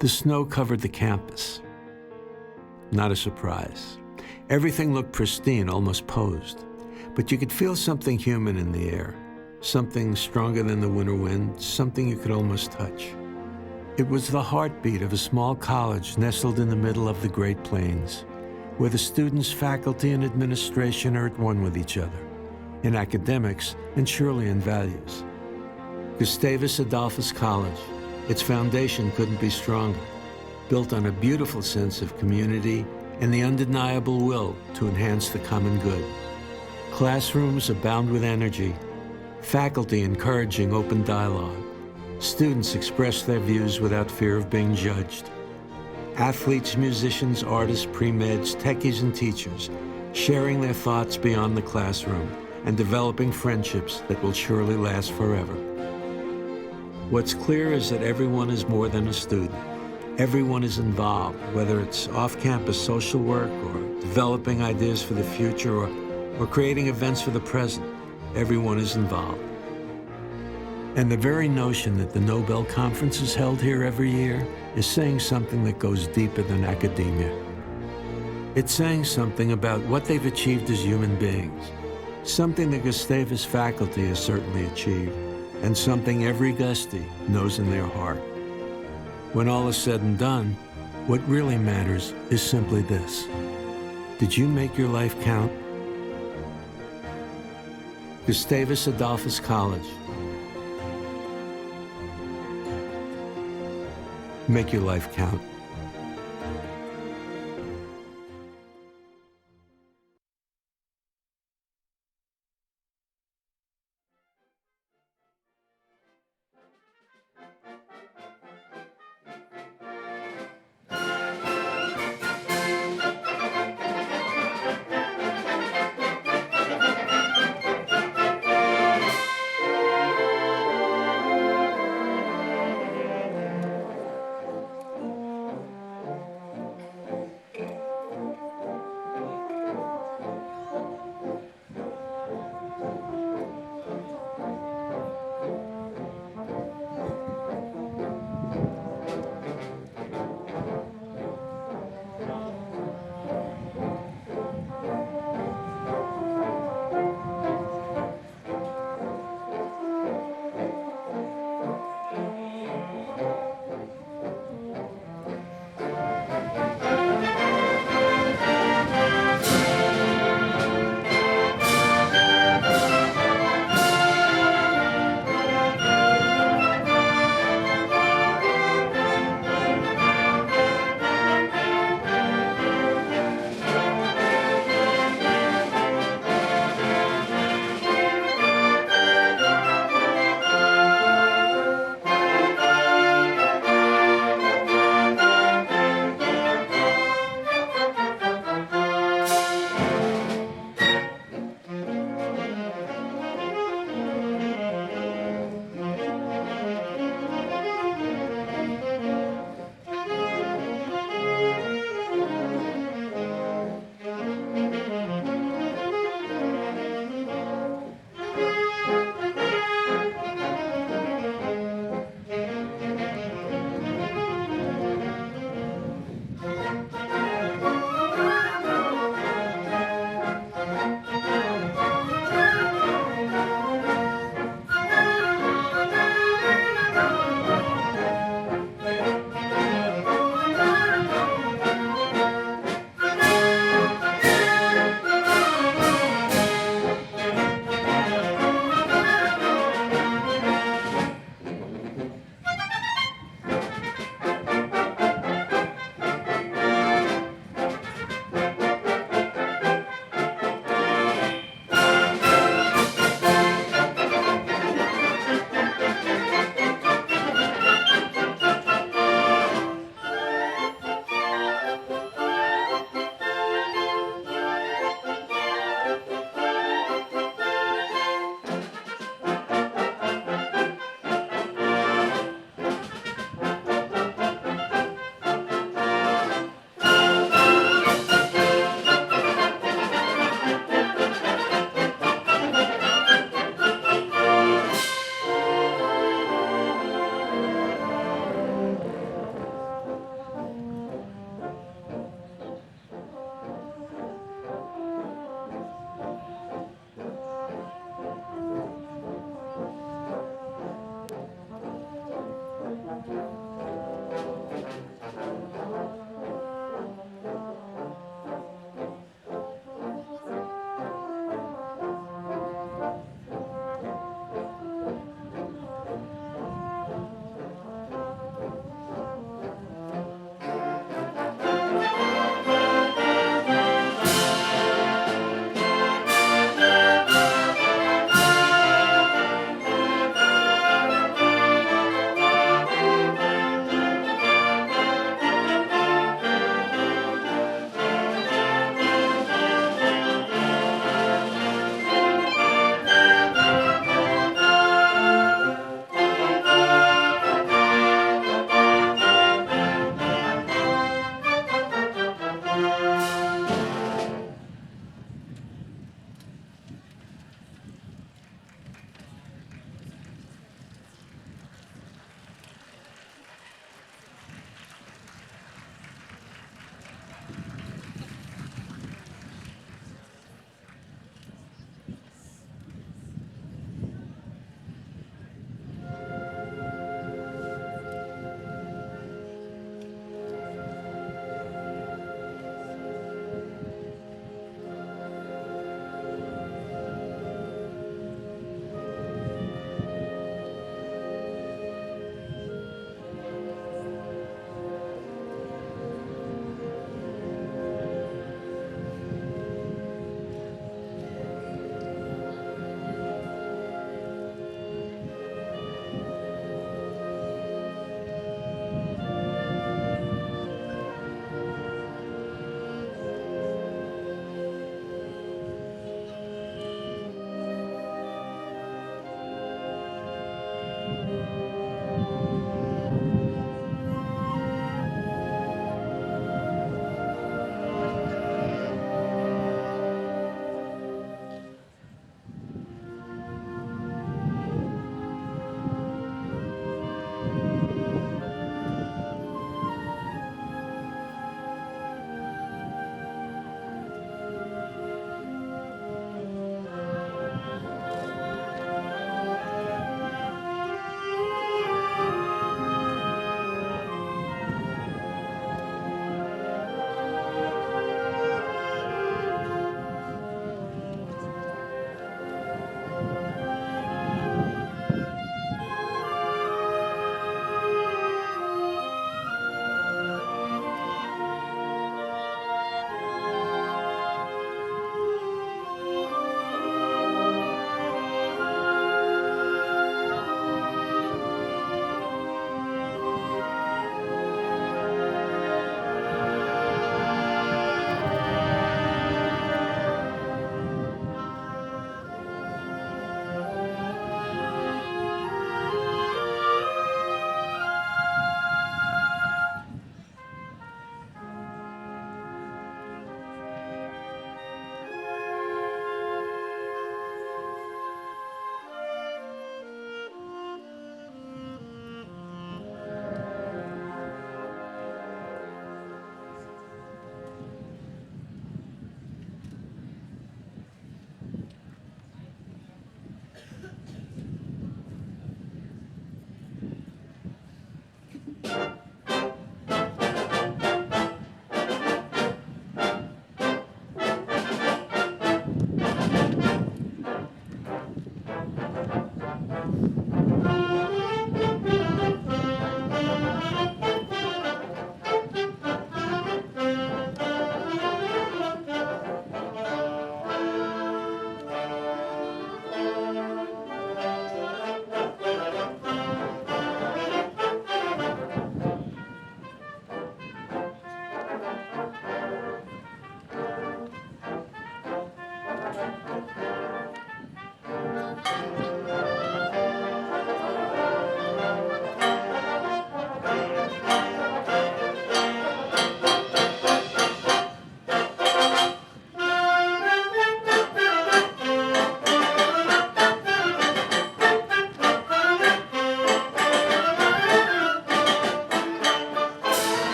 The snow covered the campus. Not a surprise. Everything looked pristine, almost posed. But you could feel something human in the air, something stronger than the winter wind, something you could almost touch. It was the heartbeat of a small college nestled in the middle of the Great Plains, where the students, faculty, and administration are at one with each other, in academics and surely in values. Gustavus Adolphus College, its foundation couldn't be stronger, built on a beautiful sense of community and the undeniable will to enhance the common good. Classrooms abound with energy, faculty encouraging open dialogue, students express their views without fear of being judged. Athletes, musicians, artists, pre-meds, techies, and teachers sharing their thoughts beyond the classroom and developing friendships that will surely last forever. What's clear is that everyone is more than a student. Everyone is involved, whether it's off-campus social work or developing ideas for the future or creating events for the present. Everyone is involved. And the very notion that the Nobel Conference is held here every year is saying something that goes deeper than academia. It's saying something about what they've achieved as human beings, something the Gustavus faculty has certainly achieved, and something every Gustie knows in their heart. When all is said and done, what really matters is simply this: did you make your life count? Gustavus Adolphus College. Make your life count.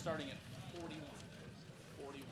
starting at 41. 41.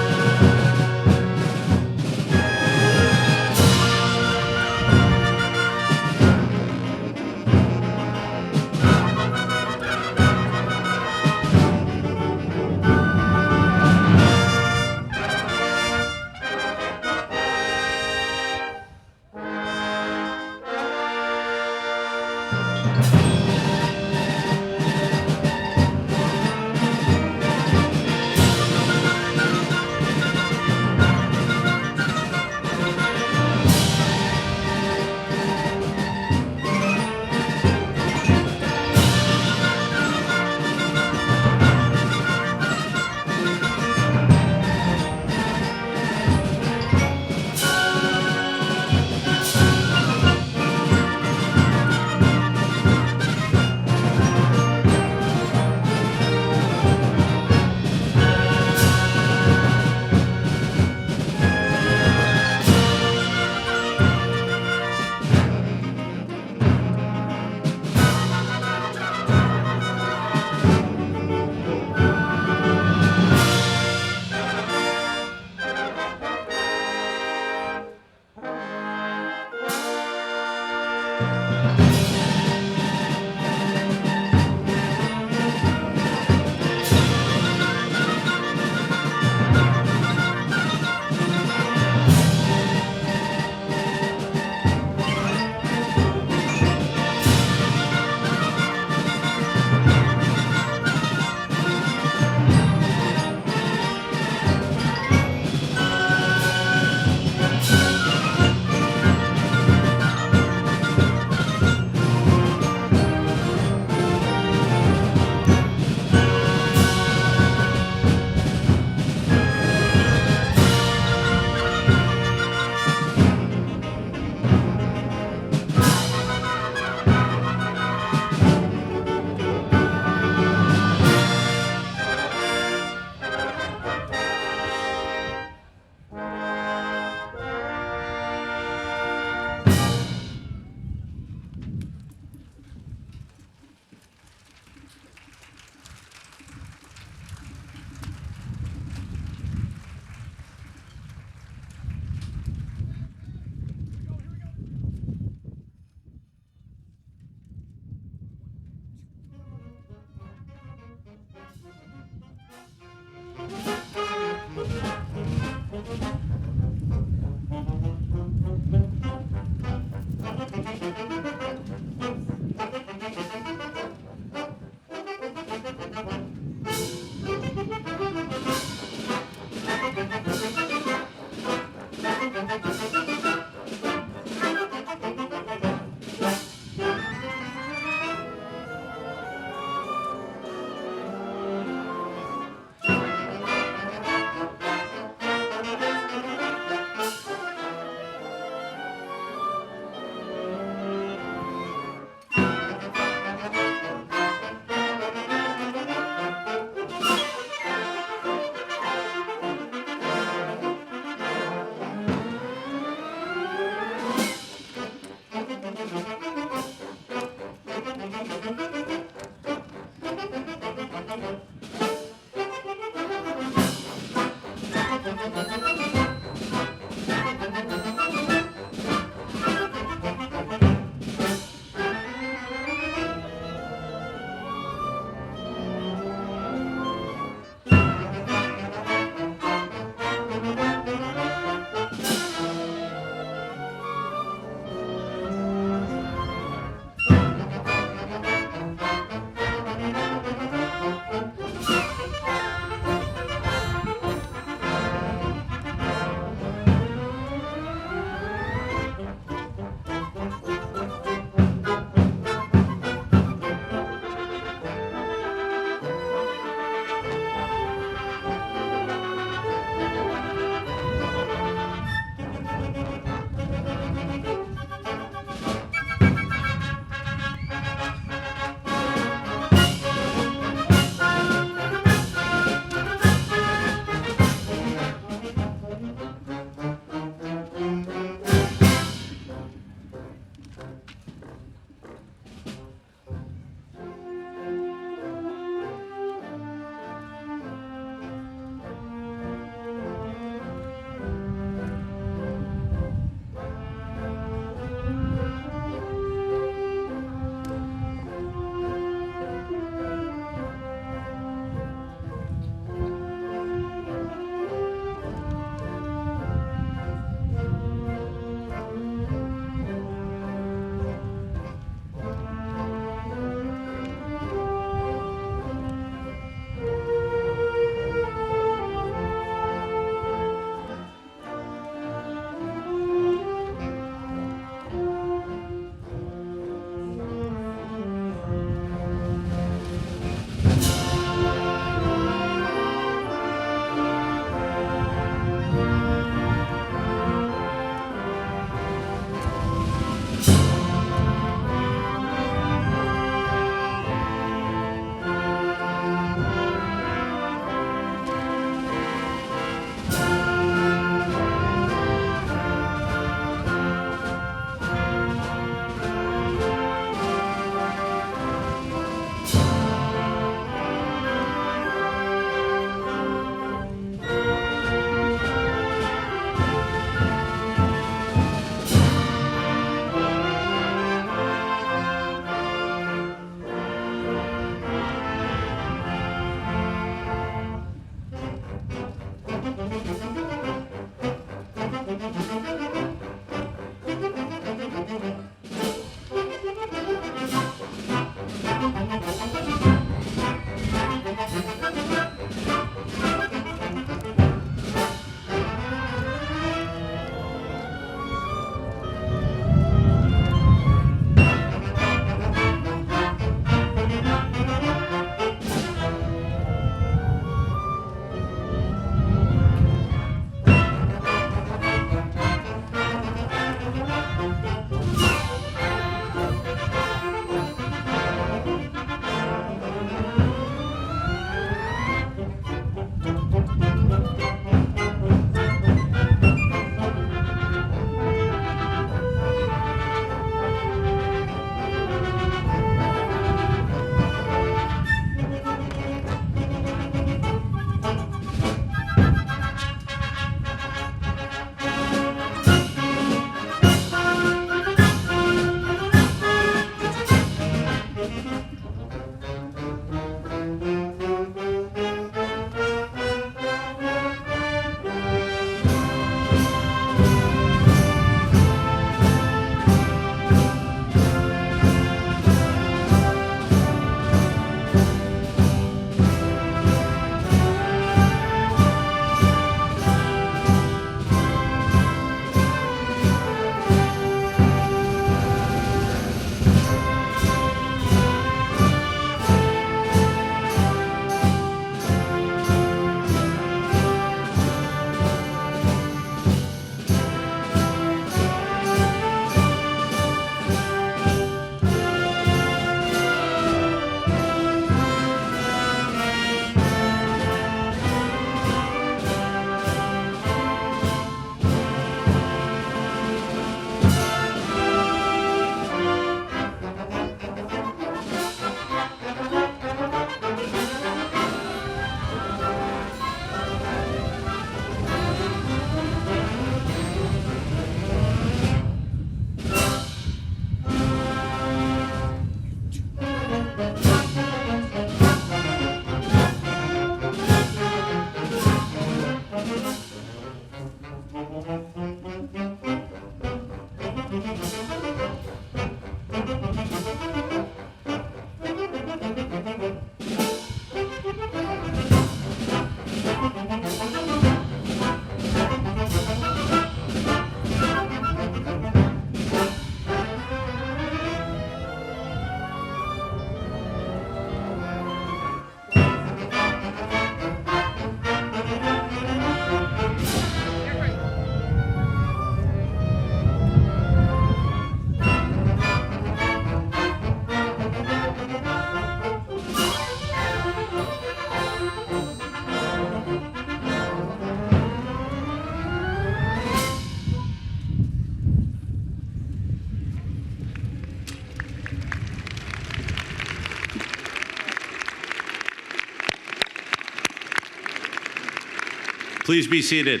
Please be seated.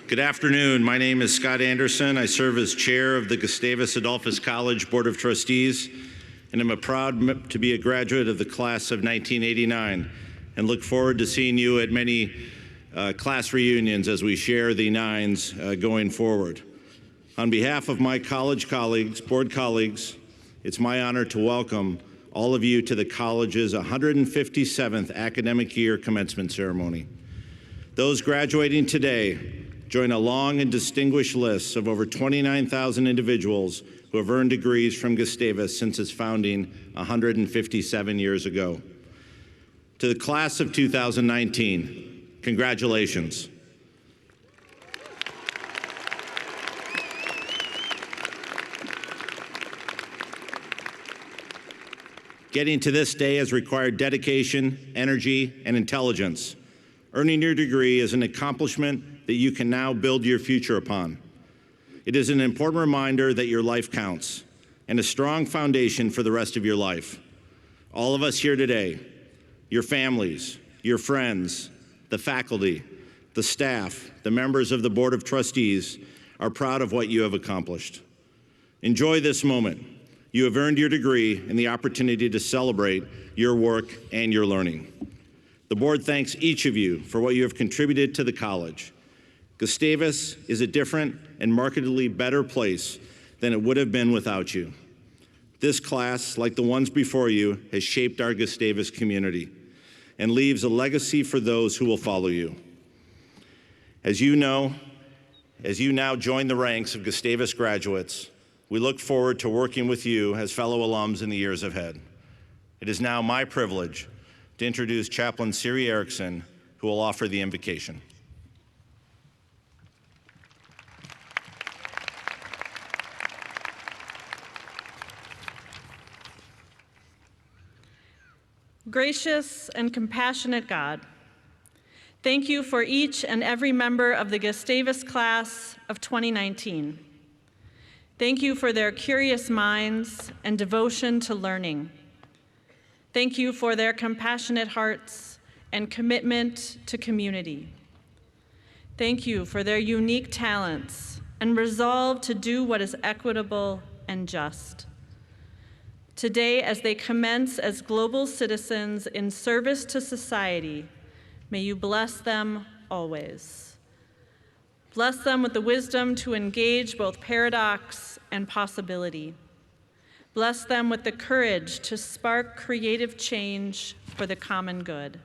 Good afternoon. My name is Scott Anderson. I serve as chair of the Gustavus Adolphus College Board of Trustees, and I'm proud to be a graduate of the class of 1989 and look forward to seeing you at many class reunions as we share the nines going forward. On behalf of my college colleagues, board colleagues, it's my honor to welcome all of you to the college's 157th academic year commencement ceremony. Those graduating today join a long and distinguished list of over 29,000 individuals who have earned degrees from Gustavus since its founding 157 years ago. To the class of 2019, congratulations. Getting to this day has required dedication, energy, and intelligence. Earning your degree is an accomplishment that you can now build your future upon. It is an important reminder that your life counts and a strong foundation for the rest of your life. All of us here today, your families, your friends, the faculty, the staff, the members of the Board of Trustees are proud of what you have accomplished. Enjoy this moment. You have earned your degree and the opportunity to celebrate your work and your learning. The board thanks each of you for what you have contributed to the college. Gustavus is a different and markedly better place than it would have been without you. This class, like the ones before you, has shaped our Gustavus community and leaves a legacy for those who will follow you. As you now join the ranks of Gustavus graduates, we look forward to working with you as fellow alums in the years ahead. It is now my privilege to introduce Chaplain Siri Erickson, who will offer the invocation. Gracious and compassionate God, thank you for each and every member of the Gustavus class of 2019. Thank you for their curious minds and devotion to learning. Thank you for their compassionate hearts and commitment to community. Thank you for their unique talents and resolve to do what is equitable and just. Today, as they commence as global citizens in service to society, may you bless them always. Bless them with the wisdom to engage both paradox and possibility. Bless them with the courage to spark creative change for the common good.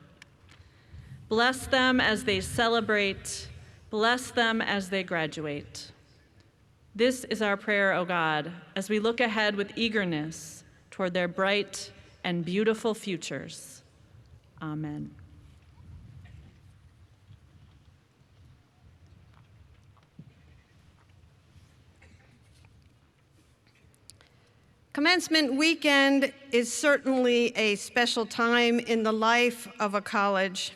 Bless them as they celebrate. Bless them as they graduate. This is our prayer, O God, as we look ahead with eagerness toward their bright and beautiful futures. Amen. Commencement weekend is certainly a special time in the life of a college.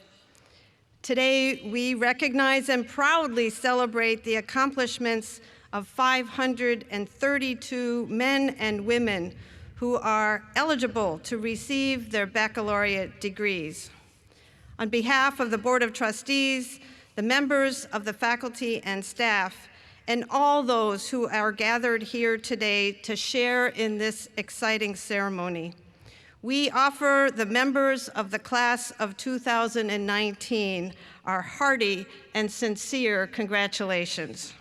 Today, we recognize and proudly celebrate the accomplishments of 532 men and women who are eligible to receive their baccalaureate degrees. On behalf of the Board of Trustees, the members of the faculty and staff, and all those who are gathered here today to share in this exciting ceremony, we offer the members of the class of 2019 our hearty and sincere congratulations.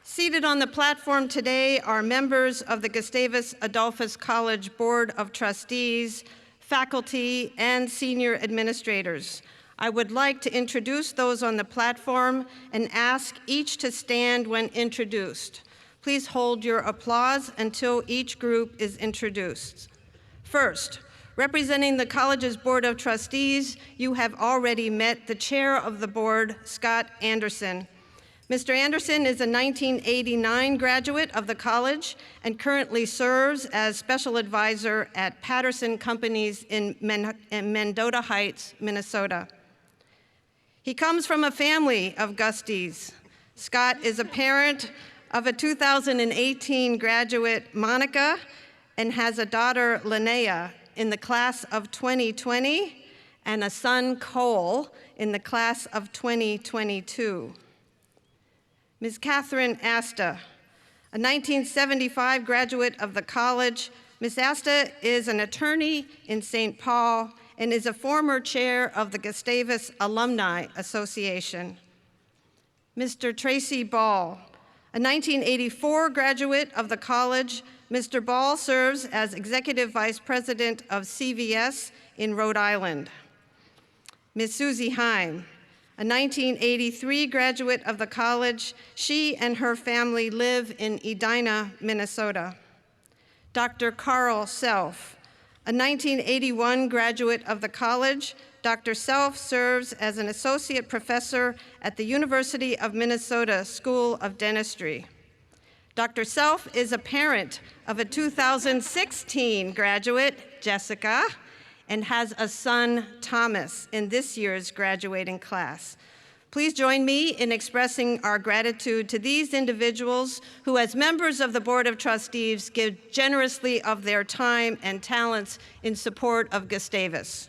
Seated on the platform today are members of the Gustavus Adolphus College Board of Trustees, faculty, and senior administrators. I would like to introduce those on the platform and ask each to stand when introduced. Please hold your applause until each group is introduced. First, representing the college's Board of Trustees, you have already met the chair of the board, Scott Anderson. Mr. Anderson is a 1989 graduate of the college and currently serves as special advisor at Patterson Companies in Mendota Heights, Minnesota. He comes from a family of Gusties. Scott is a parent of a 2018 graduate, Monica, and has a daughter, Linnea, in the class of 2020, and a son, Cole, in the class of 2022. Ms. Catherine Asta, a 1975 graduate of the college. Ms. Asta is an attorney in St. Paul and is a former chair of the Gustavus Alumni Association. Mr. Tracy Ball, a 1984 graduate of the college. Mr. Ball serves as Executive Vice President of CVS in Rhode Island. Ms. Susie Heim, a 1983 graduate of the college. She and her family live in Edina, Minnesota. Dr. Carl Self, a 1981 graduate of the college. Dr. Self serves as an associate professor at the University of Minnesota School of Dentistry. Dr. Self is a parent of a 2016 graduate, Jessica, and has a son, Thomas, in this year's graduating class. Please join me in expressing our gratitude to these individuals who, as members of the Board of Trustees, give generously of their time and talents in support of Gustavus.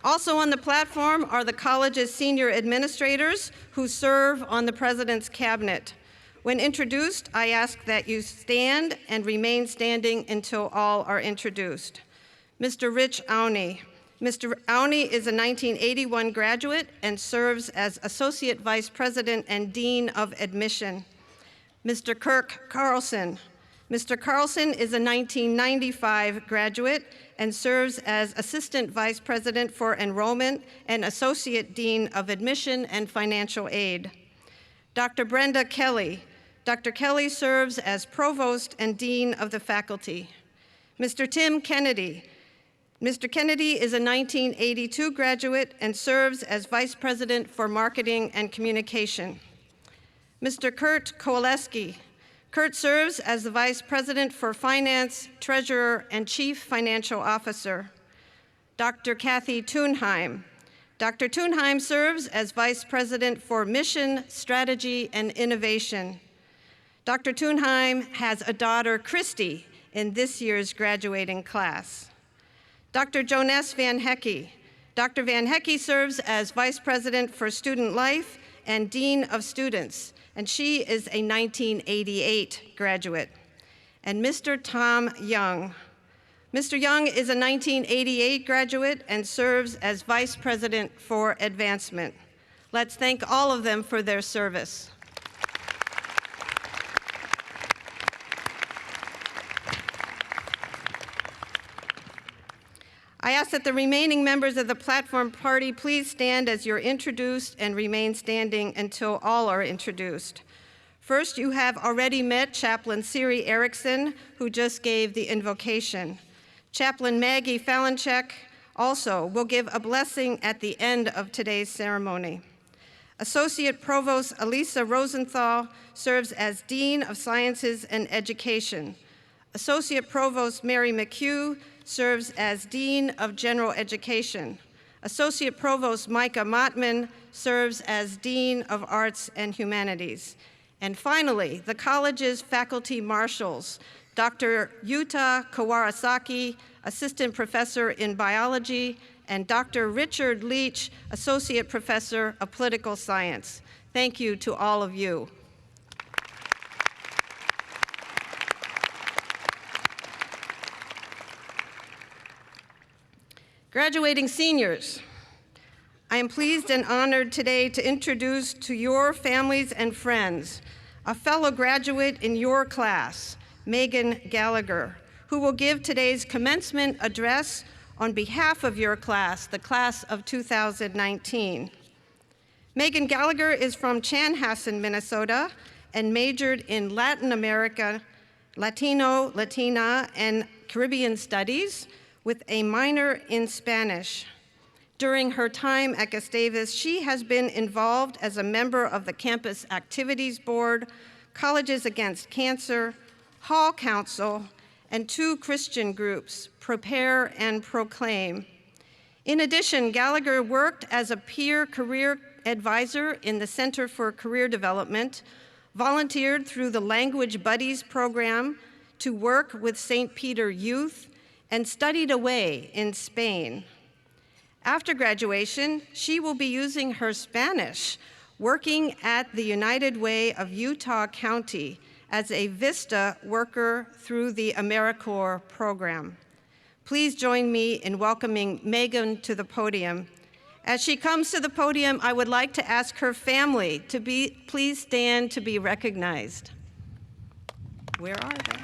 Also on the platform are the college's senior administrators who serve on the President's cabinet. When introduced, I ask that you stand and remain standing until all are introduced. Mr. Rich Auney. Mr. Auney is a 1981 graduate and serves as Associate Vice President and Dean of Admission. Mr. Kirk Carlson. Mr. Carlson is a 1995 graduate and serves as Assistant Vice President for Enrollment and Associate Dean of Admission and Financial Aid. Dr. Brenda Kelly. Dr. Kelly serves as Provost and Dean of the Faculty. Mr. Tim Kennedy. Mr. Kennedy is a 1982 graduate and serves as Vice President for Marketing and Communication. Mr. Kurt Kowaleski. Kurt serves as the Vice President for Finance, Treasurer, and Chief Financial Officer. Dr. Kathy Thunheim. Dr. Thunheim serves as Vice President for Mission, Strategy, and Innovation. Dr. Thunheim has a daughter, Christy, in this year's graduating class. Dr. Jonas Van Hecke. Dr. Van Hecke serves as Vice President for Student Life and Dean of Students, and she is a 1988 graduate. And Mr. Tom Young. Mr. Young is a 1988 graduate and serves as Vice President for Advancement. Let's thank all of them for their service. I ask that the remaining members of the platform party please stand as you're introduced and remain standing until all are introduced. First, you have already met Chaplain Siri Erickson, who just gave the invocation. Chaplain Maggie Falinchek also will give a blessing at the end of today's ceremony. Associate Provost Elisa Rosenthal serves as Dean of Sciences and Education. Associate Provost Mary McHugh serves as Dean of General Education. Associate Provost Micah Mottman serves as Dean of Arts and Humanities. And finally, the college's faculty marshals, Dr. Yuta Kawarasaki, Assistant Professor in Biology, and Dr. Richard Leach, Associate Professor of Political Science. Thank you to all of you. Graduating seniors, I am pleased and honored today to introduce to your families and friends a fellow graduate in your class, Megan Gallagher, who will give today's commencement address on behalf of your class, the class of 2019. Megan Gallagher is from Chanhassen, Minnesota, and majored in Latin America, Latino, Latina, and Caribbean Studies, with a minor in Spanish. During her time at Gustavus, she has been involved as a member of the Campus Activities Board, Colleges Against Cancer, Hall Council, and 2 Christian groups, Prepare and Proclaim. In addition, Gallagher worked as a peer career advisor in the Center for Career Development, volunteered through the Language Buddies program to work with St. Peter Youth, and studied away in Spain. After graduation, she will be using her Spanish, working at the United Way of Utah County as a VISTA worker through the AmeriCorps program. Please join me in welcoming Megan to the podium. As she comes to the podium, I would like to ask her family to please stand to be recognized. Where are they?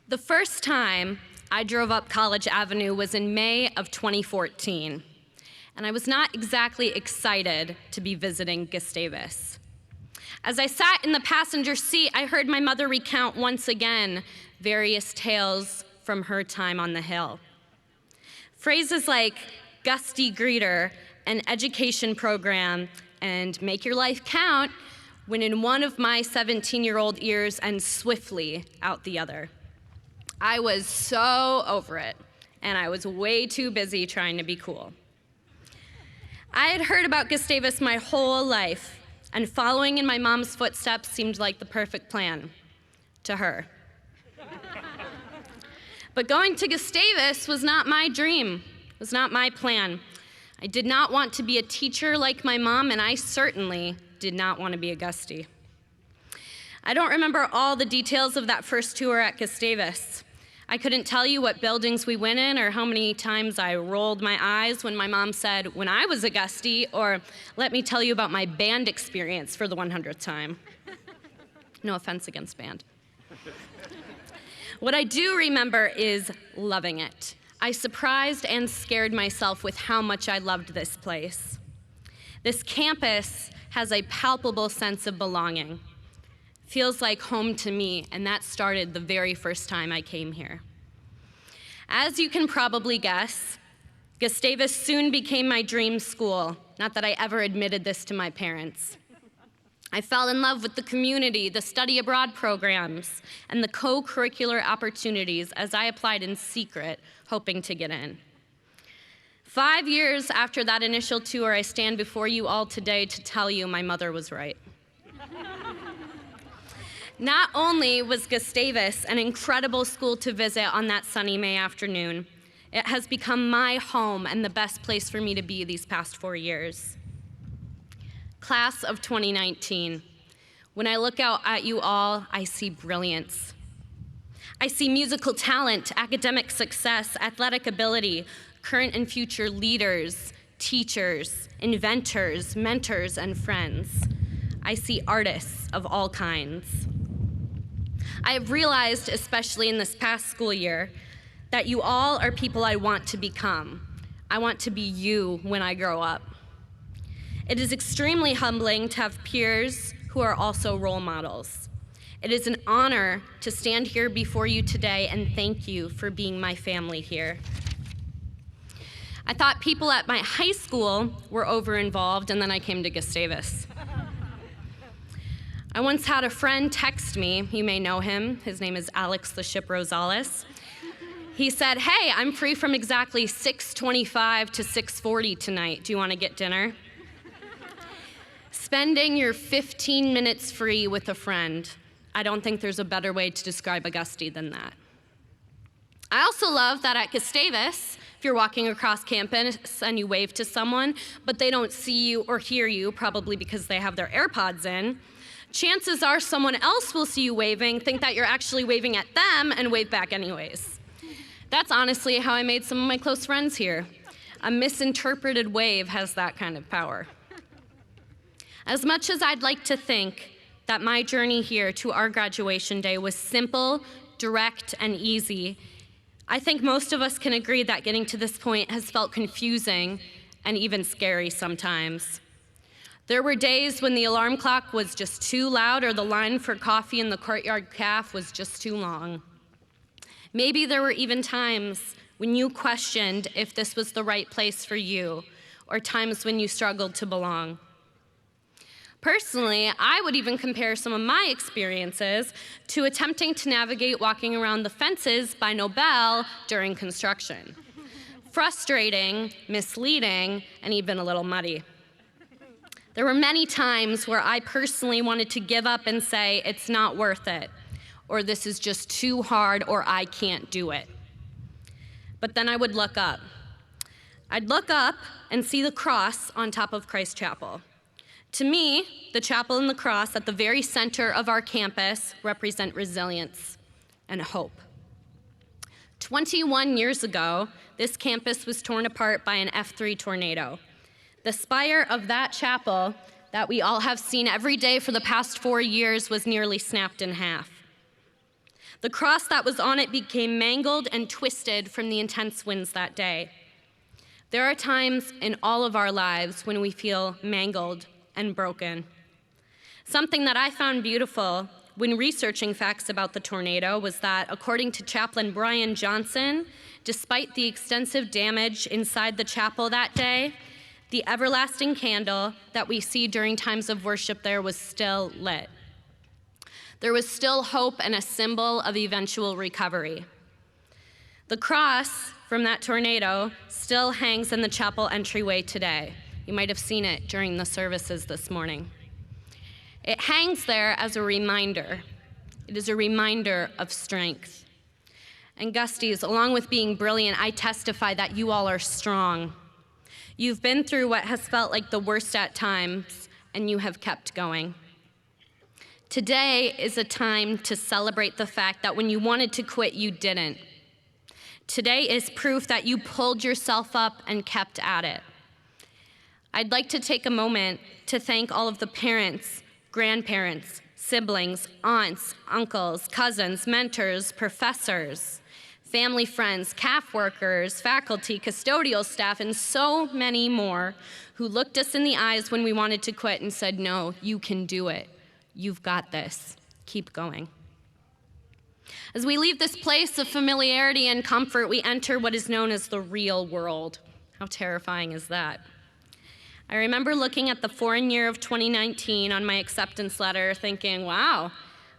The first time I drove up College Avenue was in May of 2014, and I was not exactly excited to be visiting Gustavus. As I sat in the passenger seat, I heard my mother recount once again various tales from her time on the Hill. Phrases like gusty greeter, an education program, and make your life count went in one of my 17-year-old ears and swiftly out the other. I was so over it, and I was way too busy trying to be cool. I had heard about Gustavus my whole life, and following in my mom's footsteps seemed like the perfect plan to her. But going to Gustavus was not my dream, was not my plan. I did not want to be a teacher like my mom, and I certainly did not want to be a Gustie. I don't remember all the details of that first tour at Gustavus. I couldn't tell you what buildings we went in or how many times I rolled my eyes when my mom said, "When I was a Gustie," or "Let me tell you about my band experience for the 100th time." No offense against band. What I do remember is loving it. I surprised and scared myself with how much I loved this place. This campus has a palpable sense of belonging. Feels like home to me, and that started the very first time I came here. As you can probably guess, Gustavus soon became my dream school, not that I ever admitted this to my parents. I fell in love with the community, the study abroad programs, and the co-curricular opportunities as I applied in secret, hoping to get in. 5 years after that initial tour, I stand before you all today to tell you my mother was right. Not only was Gustavus an incredible school to visit on that sunny May afternoon, it has become my home and the best place for me to be these past 4 years. Class of 2019. When I look out at you all, I see brilliance. I see musical talent, academic success, athletic ability, current and future leaders, teachers, inventors, mentors, and friends. I see artists of all kinds. I have realized, especially in this past school year, that you all are people I want to become. I want to be you when I grow up. It is extremely humbling to have peers who are also role models. It is an honor to stand here before you today and thank you for being my family here. I thought people at my high school were over-involved, and then I came to Gustavus. I once had a friend text me, you may know him, his name is Alex the Ship Rosales. He said, "Hey, I'm free from exactly 6:25 to 6:40 tonight. Do you want to get dinner?" Spending your 15 minutes free with a friend, I don't think there's a better way to describe a Gustie than that. I also love that at Gustavus, if you're walking across campus and you wave to someone, but they don't see you or hear you, probably because they have their AirPods in, chances are someone else will see you waving, think that you're actually waving at them, and wave back anyways. That's honestly how I made some of my close friends here. A misinterpreted wave has that kind of power. As much as I'd like to think that my journey here to our graduation day was simple, direct, and easy, I think most of us can agree that getting to this point has felt confusing and even scary sometimes. There were days when the alarm clock was just too loud or the line for coffee in the courtyard caf was just too long. Maybe there were even times when you questioned if this was the right place for you, or times when you struggled to belong. Personally, I would even compare some of my experiences to attempting to navigate walking around the fences by Nobel during construction. Frustrating, misleading, and even a little muddy. There were many times where I personally wanted to give up and say, it's not worth it, or this is just too hard, or I can't do it. But then I would look up. I'd look up and see the cross on top of Christ Chapel. To me, the chapel and the cross at the very center of our campus represent resilience and hope. 21 years ago, this campus was torn apart by an F3 tornado. The spire of that chapel that we all have seen every day for the past 4 years was nearly snapped in half. The cross that was on it became mangled and twisted from the intense winds that day. There are times in all of our lives when we feel mangled and broken. Something that I found beautiful when researching facts about the tornado was that, according to Chaplain Brian Johnson, despite the extensive damage inside the chapel that day, the everlasting candle that we see during times of worship there was still lit. There was still hope and a symbol of eventual recovery. The cross from that tornado still hangs in the chapel entryway today. You might have seen it during the services this morning. It hangs there as a reminder. It is a reminder of strength. And Gusties, along with being brilliant, I testify that you all are strong. You've been through what has felt like the worst at times, and you have kept going. Today is a time to celebrate the fact that when you wanted to quit, you didn't. Today is proof that you pulled yourself up and kept at it. I'd like to take a moment to thank all of the parents, grandparents, siblings, aunts, uncles, cousins, mentors, professors, family friends, CAF workers, faculty, custodial staff, and so many more who looked us in the eyes when we wanted to quit and said, no, you can do it. You've got this. Keep going. As we leave this place of familiarity and comfort, we enter what is known as the real world. How terrifying is that? I remember looking at the foreign year of 2019 on my acceptance letter thinking, wow,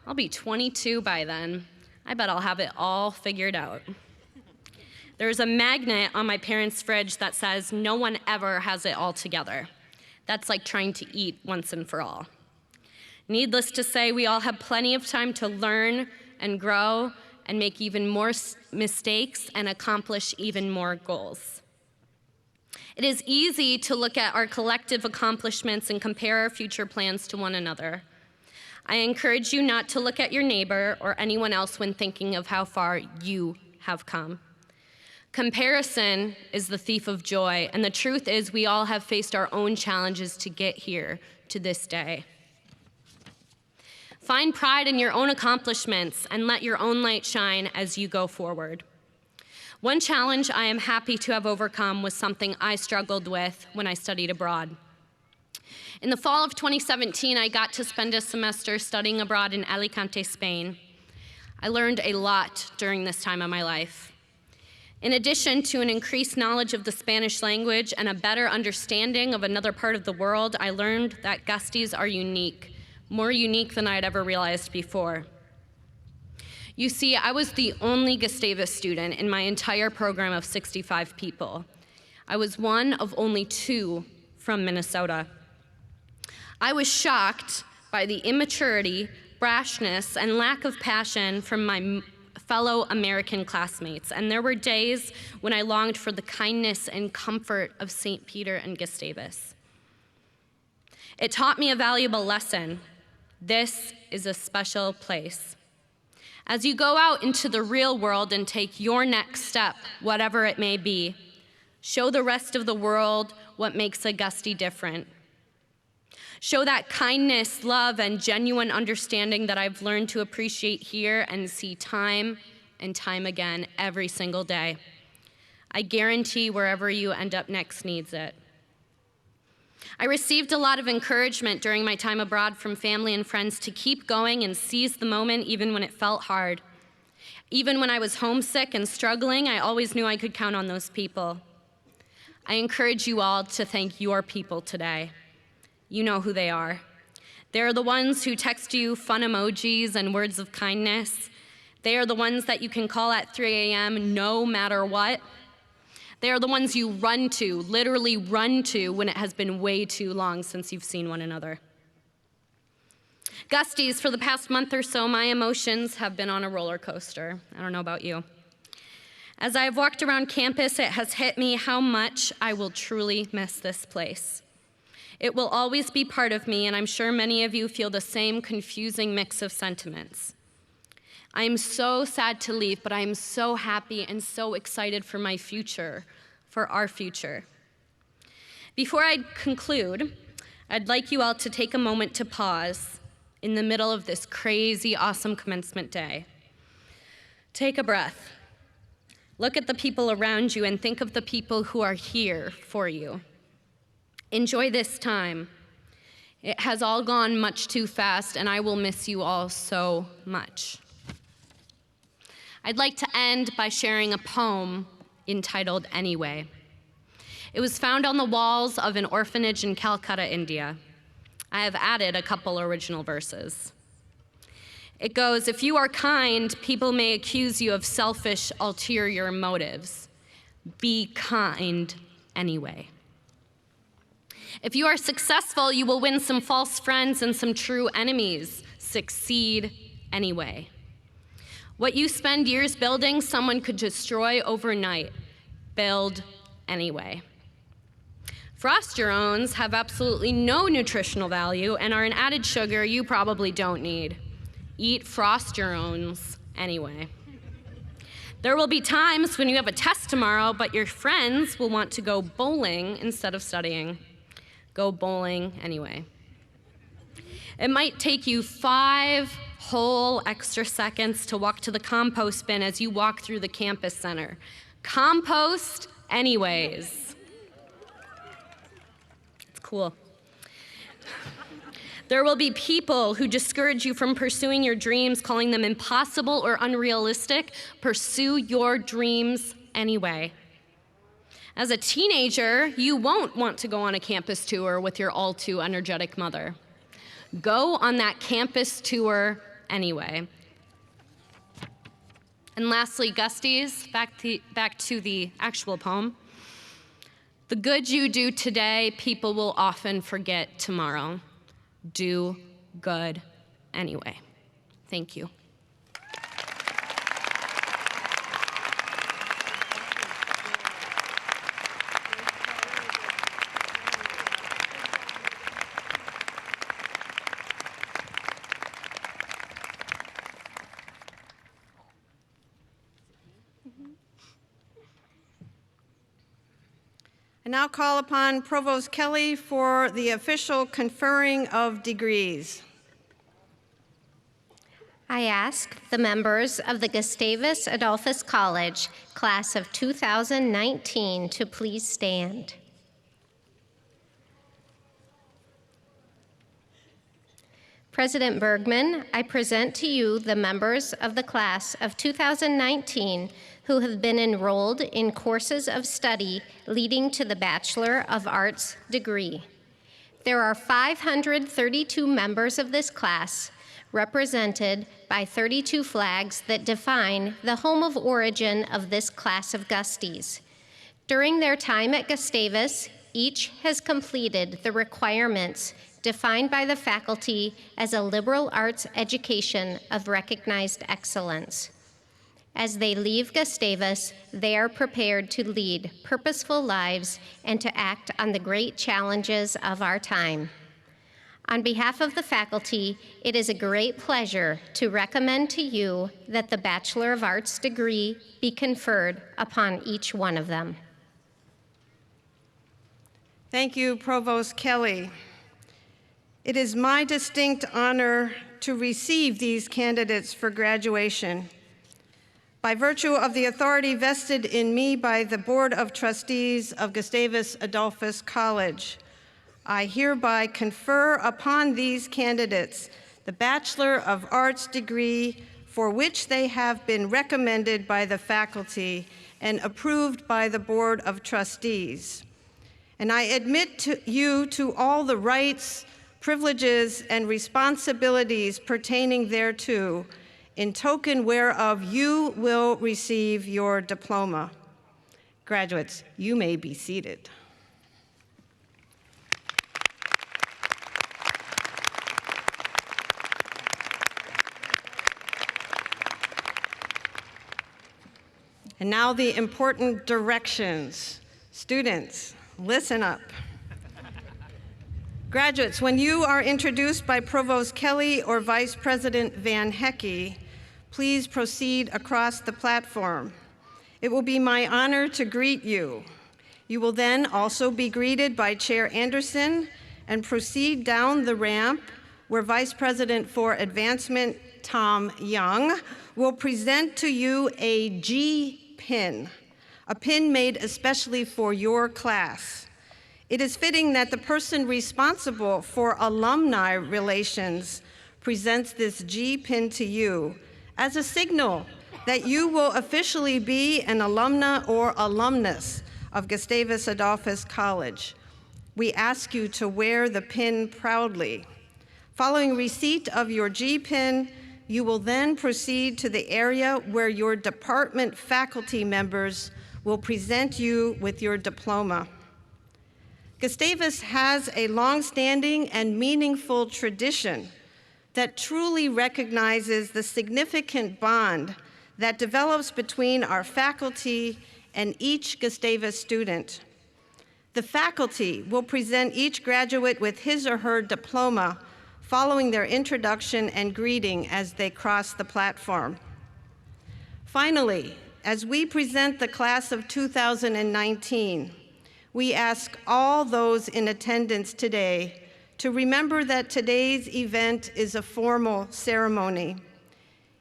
I'll be 22 by then. I bet I'll have it all figured out. There's a magnet on my parents' fridge that says, no one ever has it all together. That's like trying to eat once and for all. Needless to say, we all have plenty of time to learn and grow and make even more mistakes and accomplish even more goals. It is easy to look at our collective accomplishments and compare our future plans to one another. I encourage you not to look at your neighbor or anyone else when thinking of how far you have come. Comparison is the thief of joy, and the truth is we all have faced our own challenges to get here to this day. Find pride in your own accomplishments and let your own light shine as you go forward. One challenge I am happy to have overcome was something I struggled with when I studied abroad. In the fall of 2017, I got to spend a semester studying abroad in Alicante, Spain. I learned a lot during this time of my life. In addition to an increased knowledge of the Spanish language and a better understanding of another part of the world, I learned that Gusties are unique, more unique than I had ever realized before. You see, I was the only Gustavus student in my entire program of 65 people. I was one of only 2 from Minnesota. I was shocked by the immaturity, brashness, and lack of passion from my fellow American classmates, and there were days when I longed for the kindness and comfort of St. Peter and Gustavus. It taught me a valuable lesson. This is a special place. As you go out into the real world and take your next step, whatever it may be, show the rest of the world what makes a Gustie different. Show that kindness, love, and genuine understanding that I've learned to appreciate here and see time and time again every single day. I guarantee wherever you end up next needs it. I received a lot of encouragement during my time abroad from family and friends to keep going and seize the moment even when it felt hard. Even when I was homesick and struggling, I always knew I could count on those people. I encourage you all to thank your people today. You know who they are. They're the ones who text you fun emojis and words of kindness. They are the ones that you can call at 3 a.m. no matter what. They are the ones you run to, literally run to, when it has been way too long since you've seen one another. Gusties, for the past month or so, my emotions have been on a roller coaster. I don't know about you. As I have walked around campus, it has hit me how much I will truly miss this place. It will always be part of me, and I'm sure many of you feel the same confusing mix of sentiments. I am so sad to leave, but I am so happy and so excited for my future, for our future. Before I conclude, I'd like you all to take a moment to pause in the middle of this crazy, awesome commencement day. Take a breath. Look at the people around you and think of the people who are here for you. Enjoy this time. It has all gone much too fast, and I will miss you all so much. I'd like to end by sharing a poem entitled Anyway. It was found on the walls of an orphanage in Calcutta, India. I have added a couple original verses. It goes, if you are kind, people may accuse you of selfish, ulterior motives. Be kind anyway. If you are successful, you will win some false friends and some true enemies. Succeed anyway. What you spend years building, someone could destroy overnight. Build anyway. Frost-your-owns have absolutely no nutritional value and are an added sugar you probably don't need. Eat Frost-your-owns anyway. There will be times when you have a test tomorrow, but your friends will want to go bowling instead of studying. Go bowling anyway. It might take you 5 whole extra seconds to walk to the compost bin as you walk through the campus center. Compost anyways. It's cool. There will be people who discourage you from pursuing your dreams, calling them impossible or unrealistic. Pursue your dreams anyway. As a teenager, you won't want to go on a campus tour with your all too energetic mother. Go on that campus tour anyway. And lastly, Gusties, back to the actual poem. The good you do today, people will often forget tomorrow. Do good anyway. Thank you. I now call upon Provost Kelly for the official conferring of degrees. I ask the members of the Gustavus Adolphus College, class of 2019, to please stand. President Bergman, I present to you the members of the class of 2019 who have been enrolled in courses of study leading to the Bachelor of Arts degree. There are 532 members of this class, represented by 32 flags that define the home of origin of this class of Gusties. During their time at Gustavus, each has completed the requirements defined by the faculty as a liberal arts education of recognized excellence. As they leave Gustavus, they are prepared to lead purposeful lives and to act on the great challenges of our time. On behalf of the faculty, it is a great pleasure to recommend to you that the Bachelor of Arts degree be conferred upon each one of them. Thank you, Provost Kelly. It is my distinct honor to receive these candidates for graduation. By virtue of the authority vested in me by the Board of Trustees of Gustavus Adolphus College, I hereby confer upon these candidates the Bachelor of Arts degree for which they have been recommended by the faculty and approved by the Board of Trustees. And I admit to you to all the rights, privileges, and responsibilities pertaining thereto, in token whereof you will receive your diploma. Graduates, you may be seated. And now the important directions. Students, listen up. Graduates, when you are introduced by Provost Kelly or Vice President Van Hecke, please proceed across the platform. It will be my honor to greet you. You will then also be greeted by Chair Anderson and proceed down the ramp where Vice President for Advancement Tom Young will present to you a G pin, a pin made especially for your class. It is fitting that the person responsible for alumni relations presents this G pin to you as a signal that you will officially be an alumna or alumnus of Gustavus Adolphus College. We ask you to wear the pin proudly. Following receipt of your G pin, you will then proceed to the area where your department faculty members will present you with your diploma. Gustavus has a long-standing and meaningful tradition that truly recognizes the significant bond that develops between our faculty and each Gustavus student. The faculty will present each graduate with his or her diploma following their introduction and greeting as they cross the platform. Finally, as we present the class of 2019, we ask all those in attendance today to remember that today's event is a formal ceremony.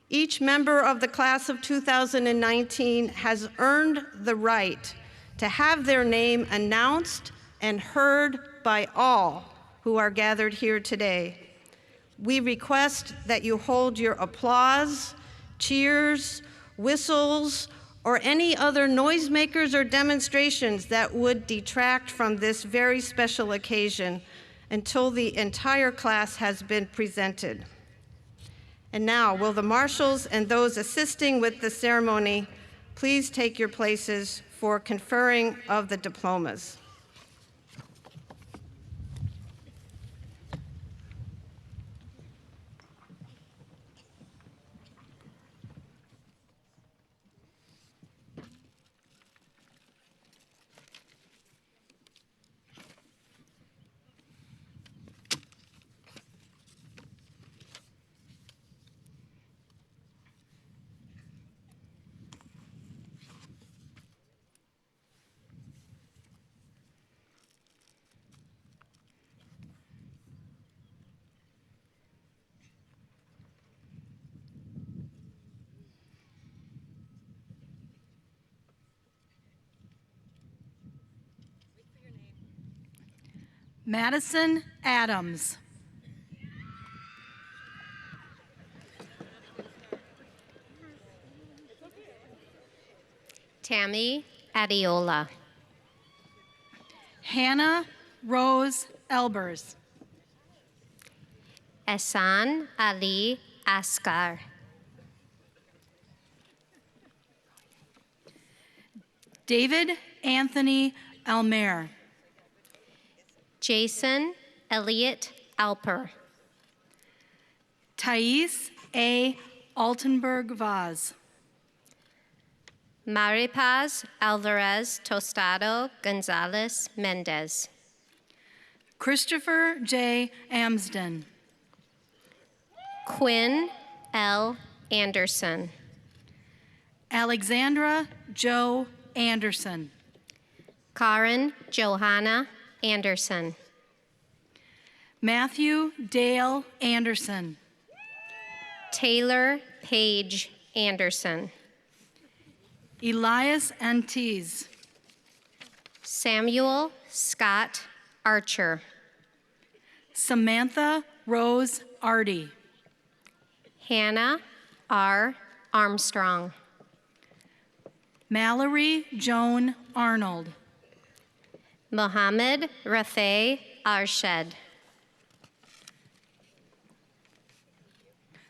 Each member of the class of 2019 has earned the right to have their name announced and heard by all who are gathered here today. We request that you hold your applause, cheers, whistles, or any other noisemakers or demonstrations that would detract from this very special occasion until the entire class has been presented. And now, will the marshals and those assisting with the ceremony please take your places for conferring of the diplomas. Madison Adams. Tammy Adiola. Hannah Rose Elbers. Ehsan Ali Askar. David Anthony Almer. Jason Elliott Alper. Thais A. Altenberg Vaz. Maripaz Alvarez Tostado Gonzalez Mendez. Christopher J. Amsden. Quinn L. Anderson. Alexandra Joe Anderson. Karen Johanna Anderson. Matthew Dale Anderson. Taylor Page Anderson. Elias Antes. Samuel Scott Archer. Samantha Rose Arty. Hannah R. Armstrong. Mallory Joan Arnold. Mohammed Rafay Arshed.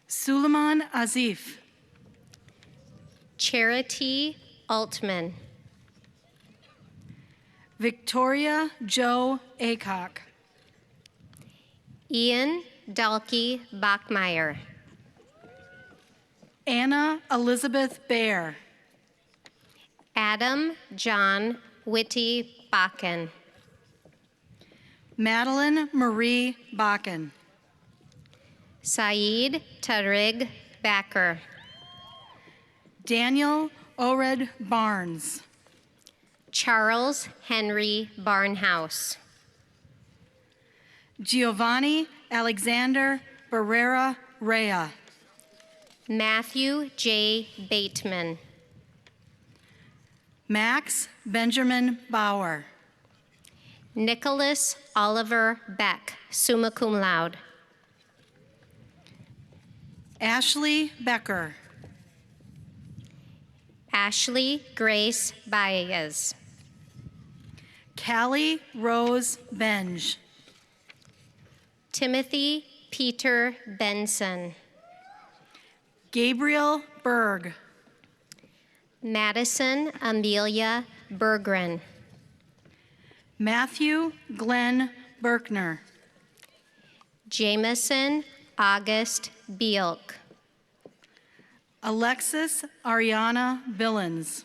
Suleiman Azif. Charity Altman. Victoria Joe Acock. Ian Dalkey Bachmeyer. Anna Elizabeth Baer. Adam John Whitty Bakken. Madeline Marie Bakken. Saeed Tarig Backer. Daniel Ored Barnes. Charles Henry Barnhouse. Giovanni Alexander Barrera Rea. Matthew J. Bateman. Max Benjamin Bauer. Nicholas Oliver Beck, summa cum laude. Ashley Becker. Ashley Grace Baez. Callie Rose Benge. Timothy Peter Benson. Gabriel Berg. Madison Amelia Berggren. Matthew Glenn Berkner. Jameson August Bielk. Alexis Ariana Billins.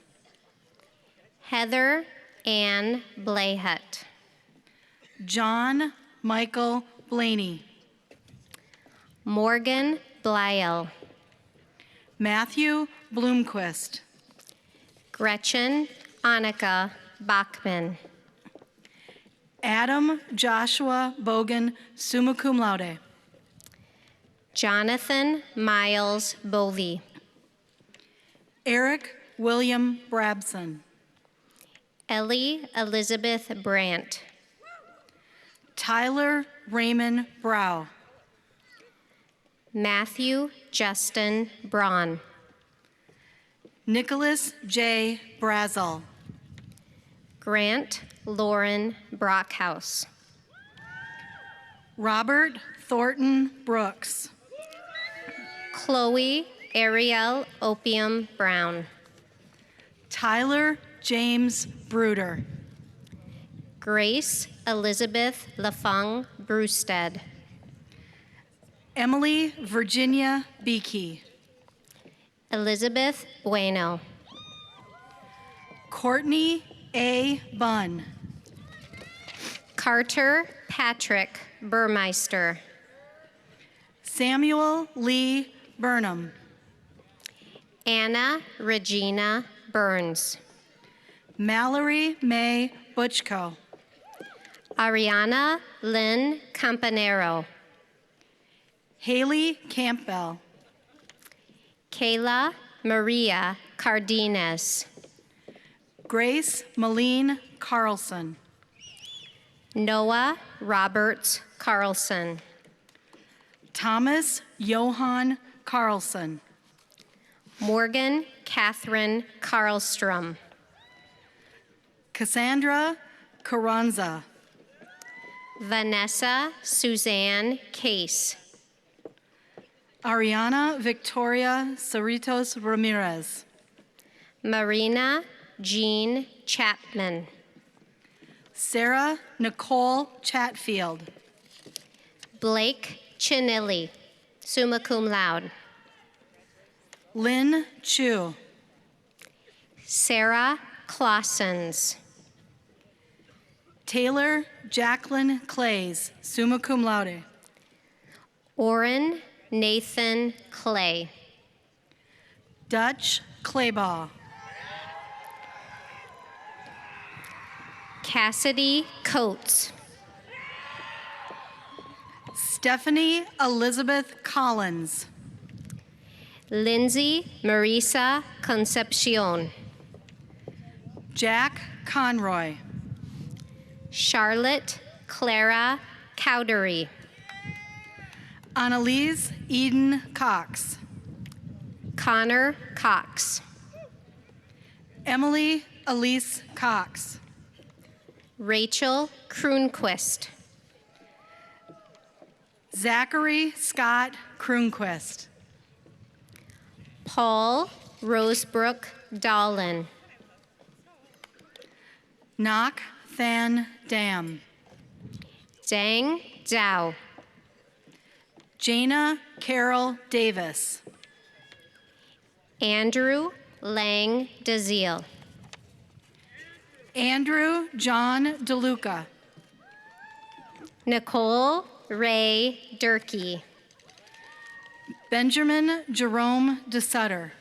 Heather Ann Blayhut. John Michael Blaney. Morgan Blyle. Matthew Bloomquist. Gretchen Annika Bachman. Adam Joshua Bogan, summa cum laude. Jonathan Miles Bovey. Eric William Brabson. Ellie Elizabeth Brandt. Tyler Raymond Brow. Matthew Justin Braun. Nicholas J. Brazel. Grant Lauren Brockhouse. Robert Thornton Brooks. Chloe Ariel Opium Brown. Tyler James Bruder. Grace Elizabeth Lafong Brewstead. Emily Virginia Beakey. Elizabeth Bueno. Courtney A. Bunn. Carter Patrick Burmeister. Samuel Lee Burnham. Anna Regina Burns. Mallory May Butchko. Ariana Lynn Campanero. Haley Campbell. Kayla Maria Cardenas. Grace Malene Carlson. Noah Roberts Carlson. Thomas Johann Carlson. Morgan Catherine Carlstrom. Cassandra Carranza. Vanessa Suzanne Case. Ariana Victoria Cerritos Ramirez. Marina Jean Chapman. Sarah Nicole Chatfield. Blake Chinilli, summa cum laude. Lynn Chu. Sarah Claussens. Taylor Jacqueline Clays, summa cum laude. Orrin Nathan Clay. Dutch Claybaugh. Cassidy Coates. Stephanie Elizabeth Collins. Lindsay Marisa Concepcion. Jack Conroy. Charlotte Clara Cowdery. Annalise Eden Cox. Connor Cox. Emily Elise Cox. Rachel Kroonquist. Zachary Scott Kroonquist. Paul Rosebrook Dahlin. Nak Than Dam. Zhang Zhao. Jana Carol Davis. Andrew Lang DeZiel. Andrew John DeLuca. Nicole Ray Durkee. Benjamin Jerome DeSutter.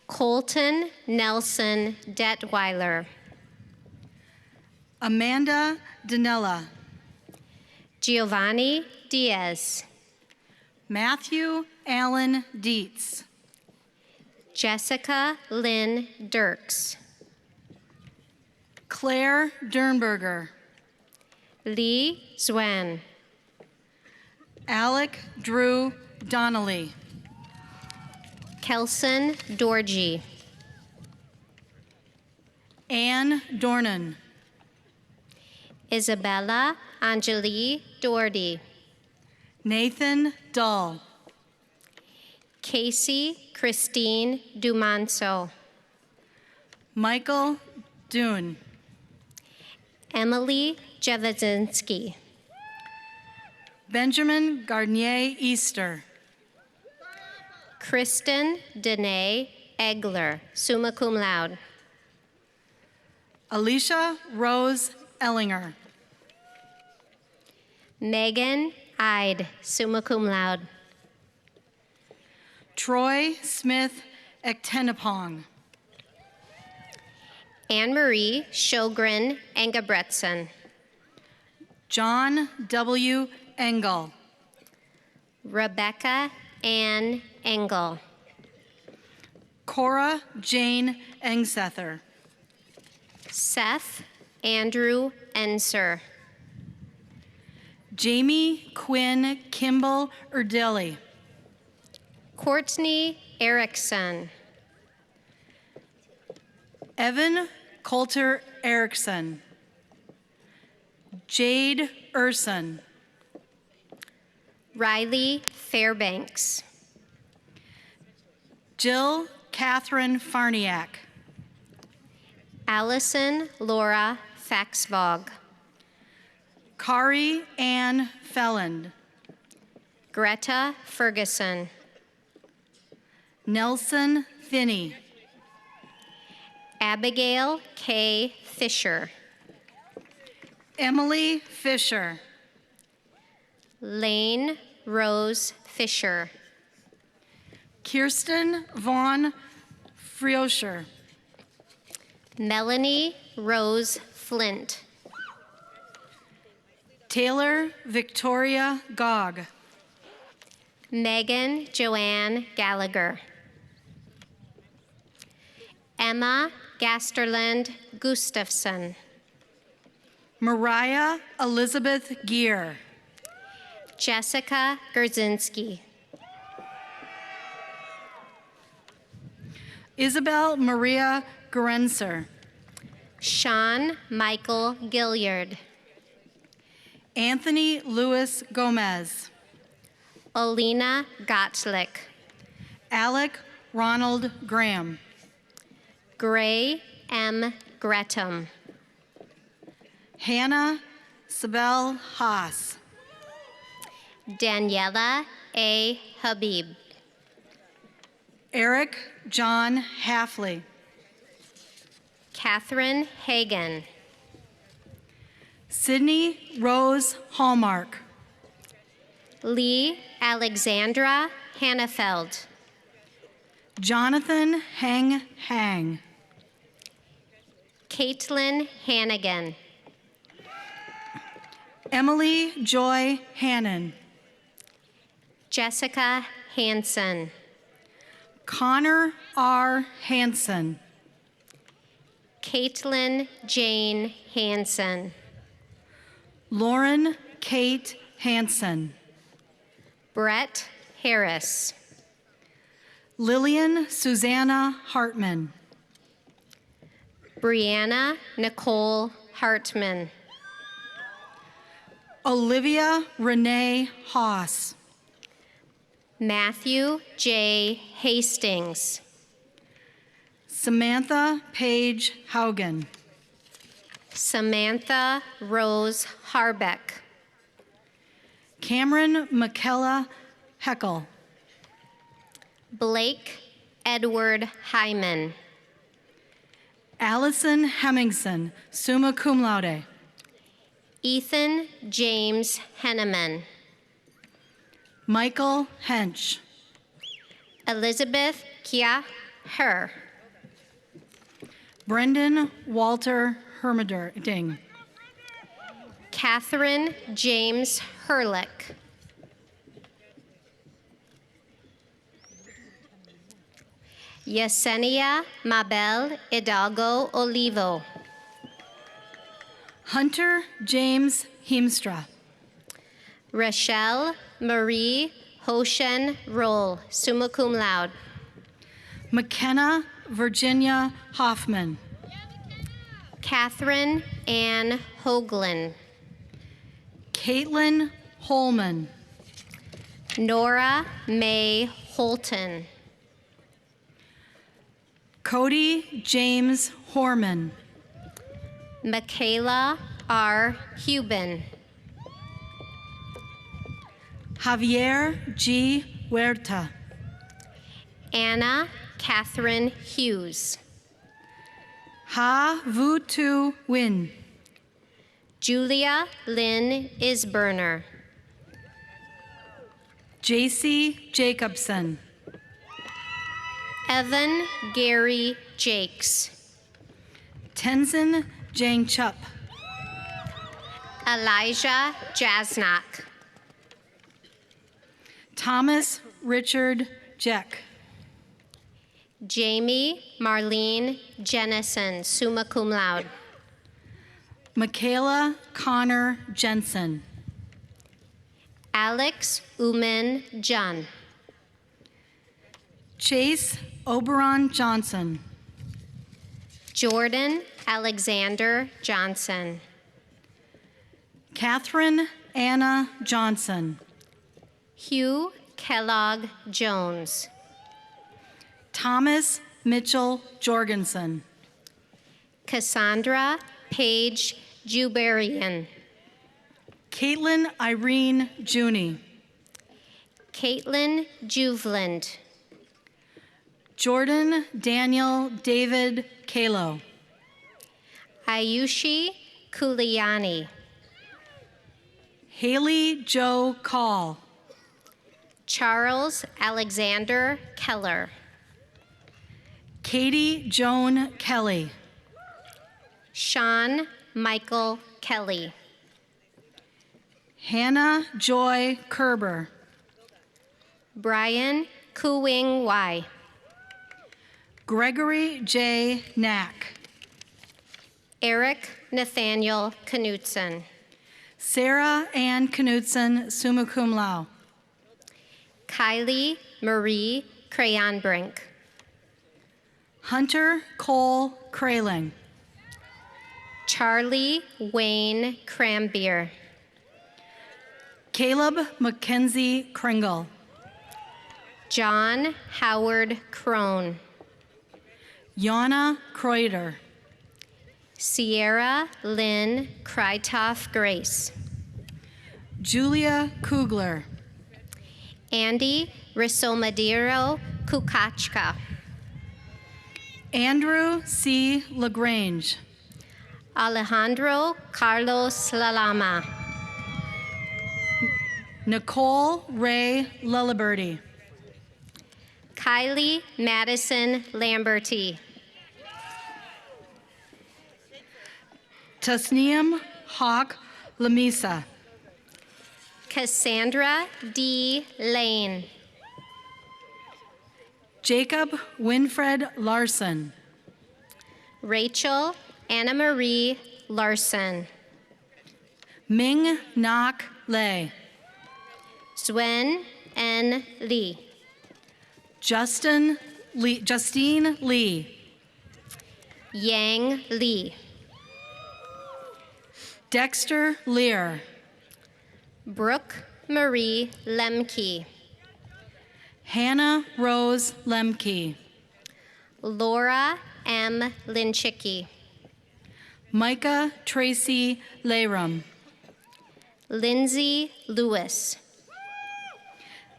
Colton Nelson Detweiler. Amanda Danella. Giovanni Diaz. Matthew Allen Dietz. Jessica Lynn Dirks. Claire Dernberger. Lee Zwan. Alec Drew Donnelly. Kelson Dorji. Anne Dornan. Isabella Angelie Doherty. Nathan Dull. Casey Christine Dumanso. Michael Dune. Emily Jevezinski. Benjamin Gardnier Easter. Kristen Danae Egler, summa cum laude. Alicia Rose Ellinger. Megan Ide, summa cum laude. Troy Smith Ektenapong. Anne-Marie Sjogren Engebretsen. John W. Engel. Rebecca Ann Engel. Cora Jane Engsether. Seth Andrew Enser. Jamie Quinn Kimball Erdilly. Courtney Erickson. Evan Coulter Erickson. Jade Urson. Riley Fairbanks. Jill Catherine Farniak. Allison Laura Faxvog. Kari Ann Felland. Greta Ferguson. Nelson Finney. Abigail K. Fisher. Emily Fisher. Lane Rose Fisher. Kirsten Vaughn Friosher. Melanie Rose Flint. Taylor Victoria Gog. Megan Joanne Gallagher. Emma Gasterland Gustafson. Mariah Elizabeth Gear. Jessica Gerzinski. Isabel Maria Gerenser. Sean Michael Gilliard. Anthony Louis Gomez. Olena Gottschlick. Alec Ronald Graham. Gray M. Gretum. Hannah Sabel Haas. Daniela A. Habib. Eric John Halfley. Catherine Hagan. Sydney Rose Hallmark. Lee Alexandra Hannafeld. Jonathan Hang. Caitlin Hannigan. Emily Joy Hannon. Jessica Hansen. Connor R. Hansen. Caitlin Jane Hansen. Lauren Kate Hansen. Brett Harris. Lillian Susanna Hartman. Brianna Nicole Hartman. Olivia Renee Haas. Matthew J. Hastings. Samantha Paige Haugen. Samantha Rose Harbeck. Cameron McKella Heckel. Blake Edward Hyman. Allison Hemmingson, summa cum laude. Ethan James Henneman. Michael Hench. Elizabeth Kia Her. Brendan Walter Hermerding. Catherine James Herlick. Yesenia Mabel Hidalgo Olivo. Hunter James Heemstra. Rochelle Marie Hoshen Roll, summa cum laude. McKenna Virginia Hoffman. Catherine Ann Hoagland. Caitlin Holman. Nora May Holton. Cody James Horman. Michaela R. Hubin. Javier G. Huerta. Anna Catherine Hughes. Ha Vu Tu Win. Julia Lynn Isberner. JC Jacobson. Evan Gary Jakes. Tenzin Jangchup. Elijah Jasnak. Thomas Richard Jeck. Jamie Marlene Jennison, summa cum laude. Michaela Connor Jensen. Alex Uman Jun. Chase Oberon Johnson. Jordan Alexander Johnson. Catherine Anna Johnson. Hugh Kellogg Jones. Thomas Mitchell Jorgensen. Cassandra Paige Jubarian. Caitlin Irene Juni. Caitlin Juvland. Jordan Daniel David Kalo. Ayushi Kuliani. Haley Joe Call. Charles Alexander Keller. Katie Joan Kelly. Sean Michael Kelly. Hannah Joy Kerber. Brian Kuwing Y. Gregory J. Knack. Eric Nathaniel Knutson. Sarah Ann Knutson, summa cum laude. Kylie Marie Crayonbrink. Hunter Cole Kraling. Charlie Wayne Crambier. Caleb Mackenzie Kringle. John Howard Crone. Yana Kreuter. Sierra Lynn Krytoff Grace. Julia Kugler. Andy Risomadiro Kukachka. Andrew C. LaGrange. Alejandro Carlos Lalama. Nicole Ray Lulliberty. Kylie Madison Lamberty. Tasneem Hawk Lamisa. Cassandra D. Lane. Jacob Winfred Larson. Rachel Anna Marie Larson. Ming Nak Lei. Zwen N. Lee. Justine Lee. Yang Lee. Dexter Lear. Brooke Marie Lemke. Hannah Rose Lemke. Laura M. Linchicki. Micah Tracy Layram. Lindsay Lewis.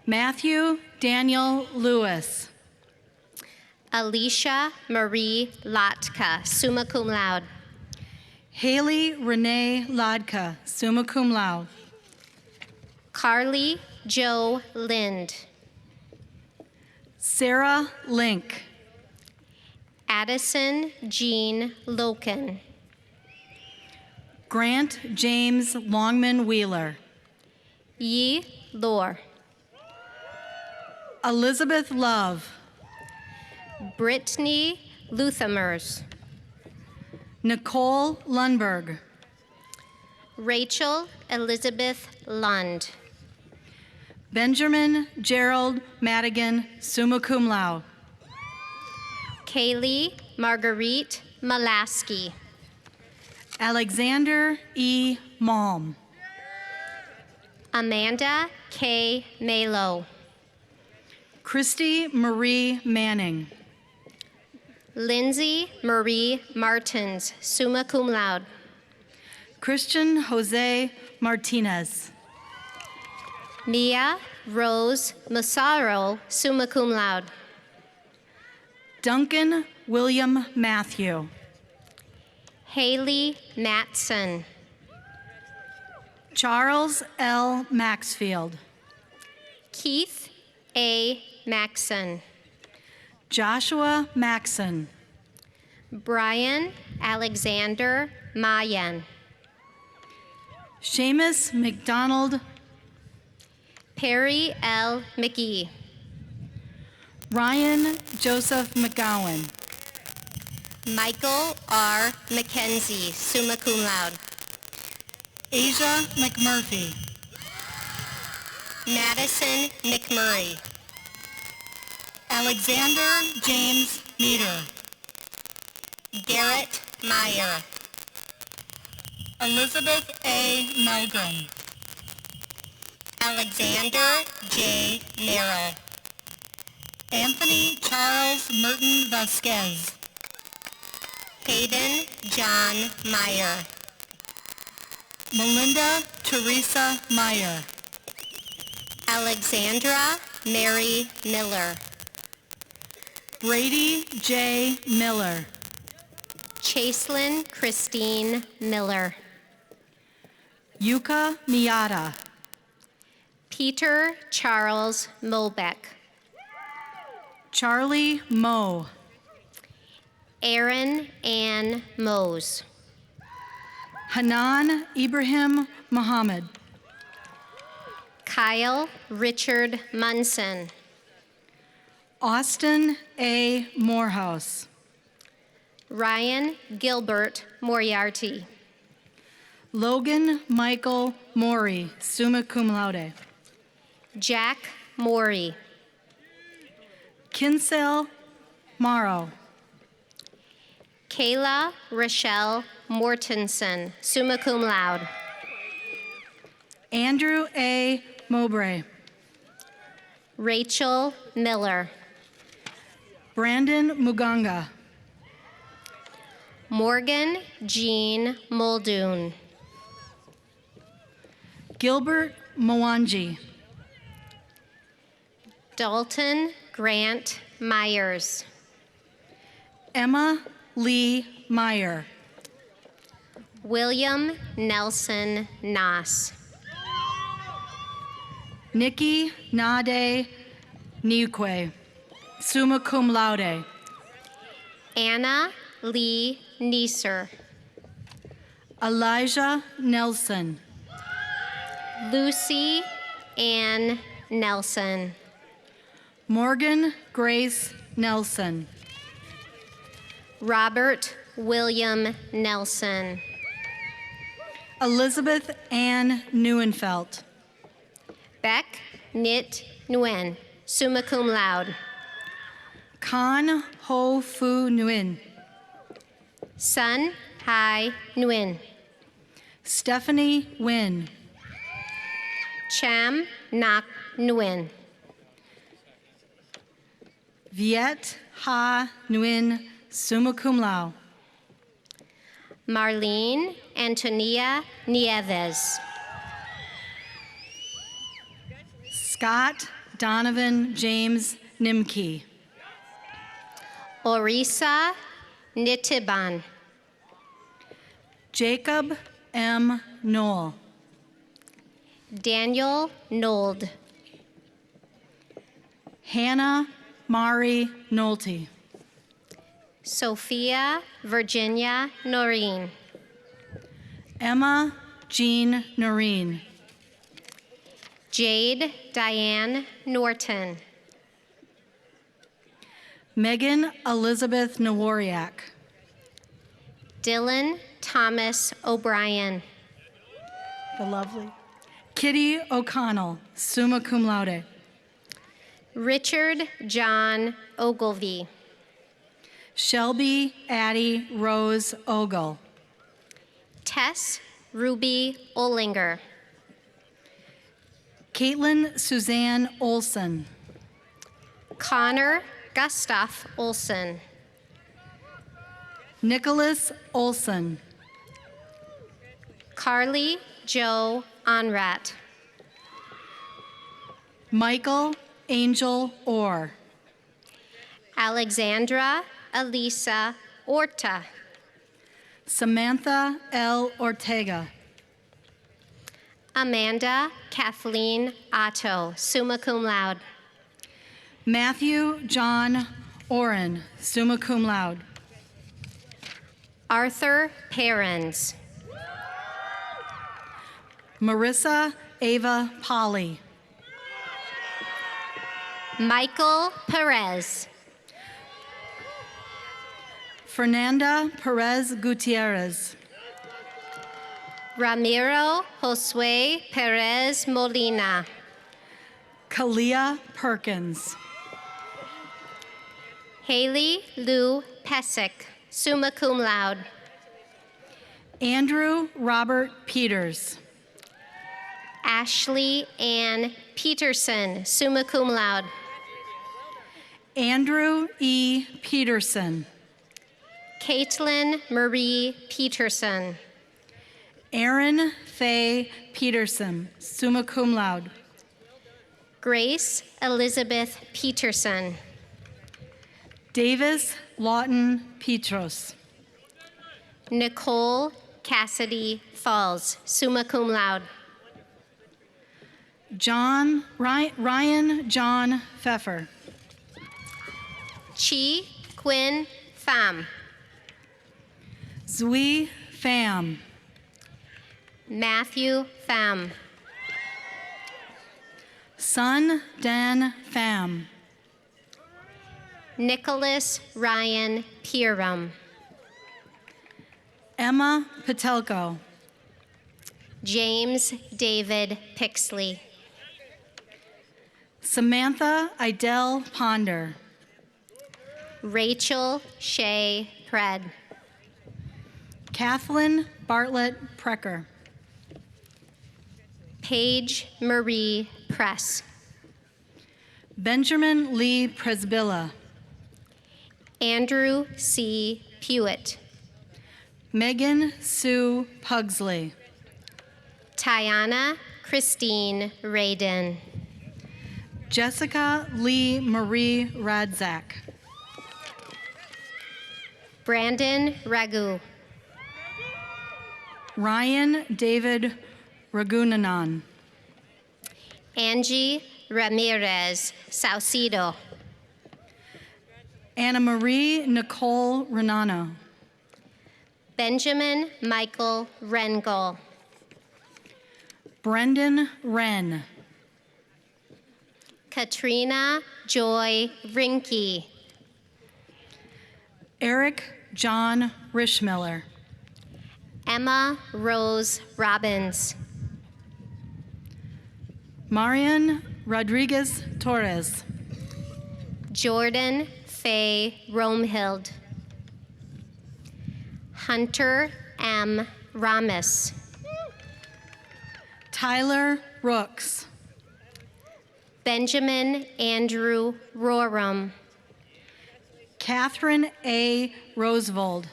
Matthew Daniel Lewis. Alicia Marie Lotka, summa cum laude. Haley Renee Lodka, summa cum laude. Carly Jo Lind. Sarah Link. Addison Jean Loken. Grant James Longman Wheeler. Yi Lor. Elizabeth Love. Brittany Luthamers. Nicole Lundberg. Rachel Elizabeth Lund. Benjamin Gerald Madigan, summa cum laude. Kaylee Marguerite Malaski. Alexander E. Malm. Amanda K. Malo. Christy Marie Manning. Lindsay Marie Martins, summa cum laude. Christian Jose Martinez. Mia Rose Massaro, summa cum laude. Duncan William Matthew. Haley Matson. Charles L. Maxfield. Keith A. Maxon. Joshua Maxon. Brian Alexander Mayen. Seamus McDonald. Perry L. McGee. Ryan Joseph McGowan. Michael R. McKenzie, summa cum laude. Asia McMurphy. Madison McMurray. Alexander James Meter. Garrett Meyer. Elizabeth A. Melgren. Alexander J. Merrill. Anthony Charles Merton Vasquez. Hayden John Meyer. Melinda Teresa Meyer. Alexandra Mary Miller. Brady J. Miller. Chaselyn Christine Miller. Yuka Miata. Peter Charles Mobeck. Charlie Moe. Aaron Ann Mose. Hanan Ibrahim Muhammad. Kyle Richard Munson. Austin A. Morehouse. Ryan Gilbert Moriarty. Logan Michael Maury, summa cum laude. Jack Morey. Kinsale Morrow. Kayla Rochelle Mortensen, summa cum laude. Andrew A. Mowbray. Rachel Miller. Brandon Muganga. Morgan Jean Muldoon. Gilbert Mwanji. Dalton Grant Myers. Emma Lee Meyer. William Nelson Noss. Nikki Nade Niukwe, summa cum laude. Anna Lee Neeser. Elijah Nelson. Lucy Ann Nelson. Morgan Grace Nelson. Robert William Nelson. Elizabeth Ann Neuenfeld. Beck Nit Nguyen, summa cum laude. Kan Ho Fu Nguyen. Sun Hai Nguyen. Stephanie Nguyen. Cham Nak Nguyen. Viet Ha Nguyen, summa cum laude. Marlene Antonia Nieves. Scott Donovan James Nimke. Orisa Nitiban. Jacob M. Knoll. Daniel Nold. Hannah Mari Nolte. Sophia Virginia Noreen. Emma Jean Noreen. Jade Diane Norton. Megan Elizabeth Noworiak. Dylan Thomas O'Brien. The lovely. Kitty O'Connell, summa cum laude. Richard John Ogilvy. Shelby Addie Rose Ogle. Tess Ruby Olinger. Caitlin Suzanne Olson. Connor Gustav Olson. Nicholas Olson. Carly Joe Onrat. Michael Angel Orr. Alexandra Elisa Orta. Samantha L. Ortega. Amanda Kathleen Otto, summa cum laude. Matthew John Oren, summa cum laude. Arthur Perrins. Marissa Ava Polly. Michael Perez. Fernanda Perez Gutierrez. Ramiro Josue Perez Molina. Kalia Perkins. Haley Lou Pesic, summa cum laude. Andrew Robert Peters. Ashley Ann Peterson, summa cum laude. Andrew E. Peterson. Caitlin Marie Peterson. Aaron Faye Peterson, summa cum laude. Grace Elizabeth Peterson. Davis Lawton Petros. Nicole Cassidy Falls, summa cum laude. Ryan John Pfeffer. Chi Quinn Pham. Zui Pham. Matthew Pham. Sun Dan Pham. Nicholas Ryan Pierum. Emma Patelko. James David Pixley. Samantha Idell Ponder. Rachel Shea Pred. Kathleen Bartlett Precker. Paige Marie Press. Benjamin Lee Presbilla. Andrew C. Pewitt. Megan Sue Pugsley. Tiana Christine Radin. Jessica Lee Marie Radzak. Brandon Ragu. Ryan David Ragunanan. Angie Ramirez Saucedo. Anna Marie Nicole Renano. Benjamin Michael Rengel. Brendan Wren. Katrina Joy Rinke. Eric John Rishmiller. Emma Rose Robbins. Marian Rodriguez Torres. Jordan Faye Romehild. Hunter M. Ramis. Tyler Rooks. Benjamin Andrew Roram. Catherine A. Roosevelt.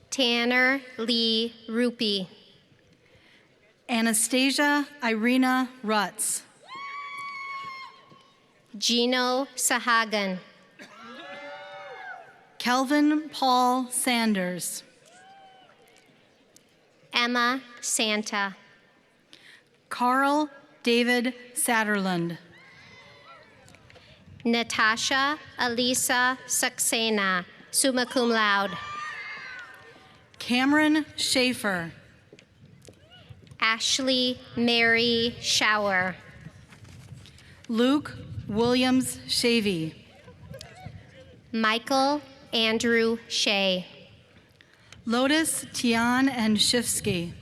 Tanner Lee Rupi. Anastasia Irina Rutz. Gino Sahagan. Kelvin Paul Sanders. Emma Santa. Carl David Satterlund. Natasha Elisa Saxena, summa cum laude. Cameron Schaefer. Ashley Mary Shower. Luke Williams Shavy. Michael Andrew Shea. Lotus Tian and Shifsky.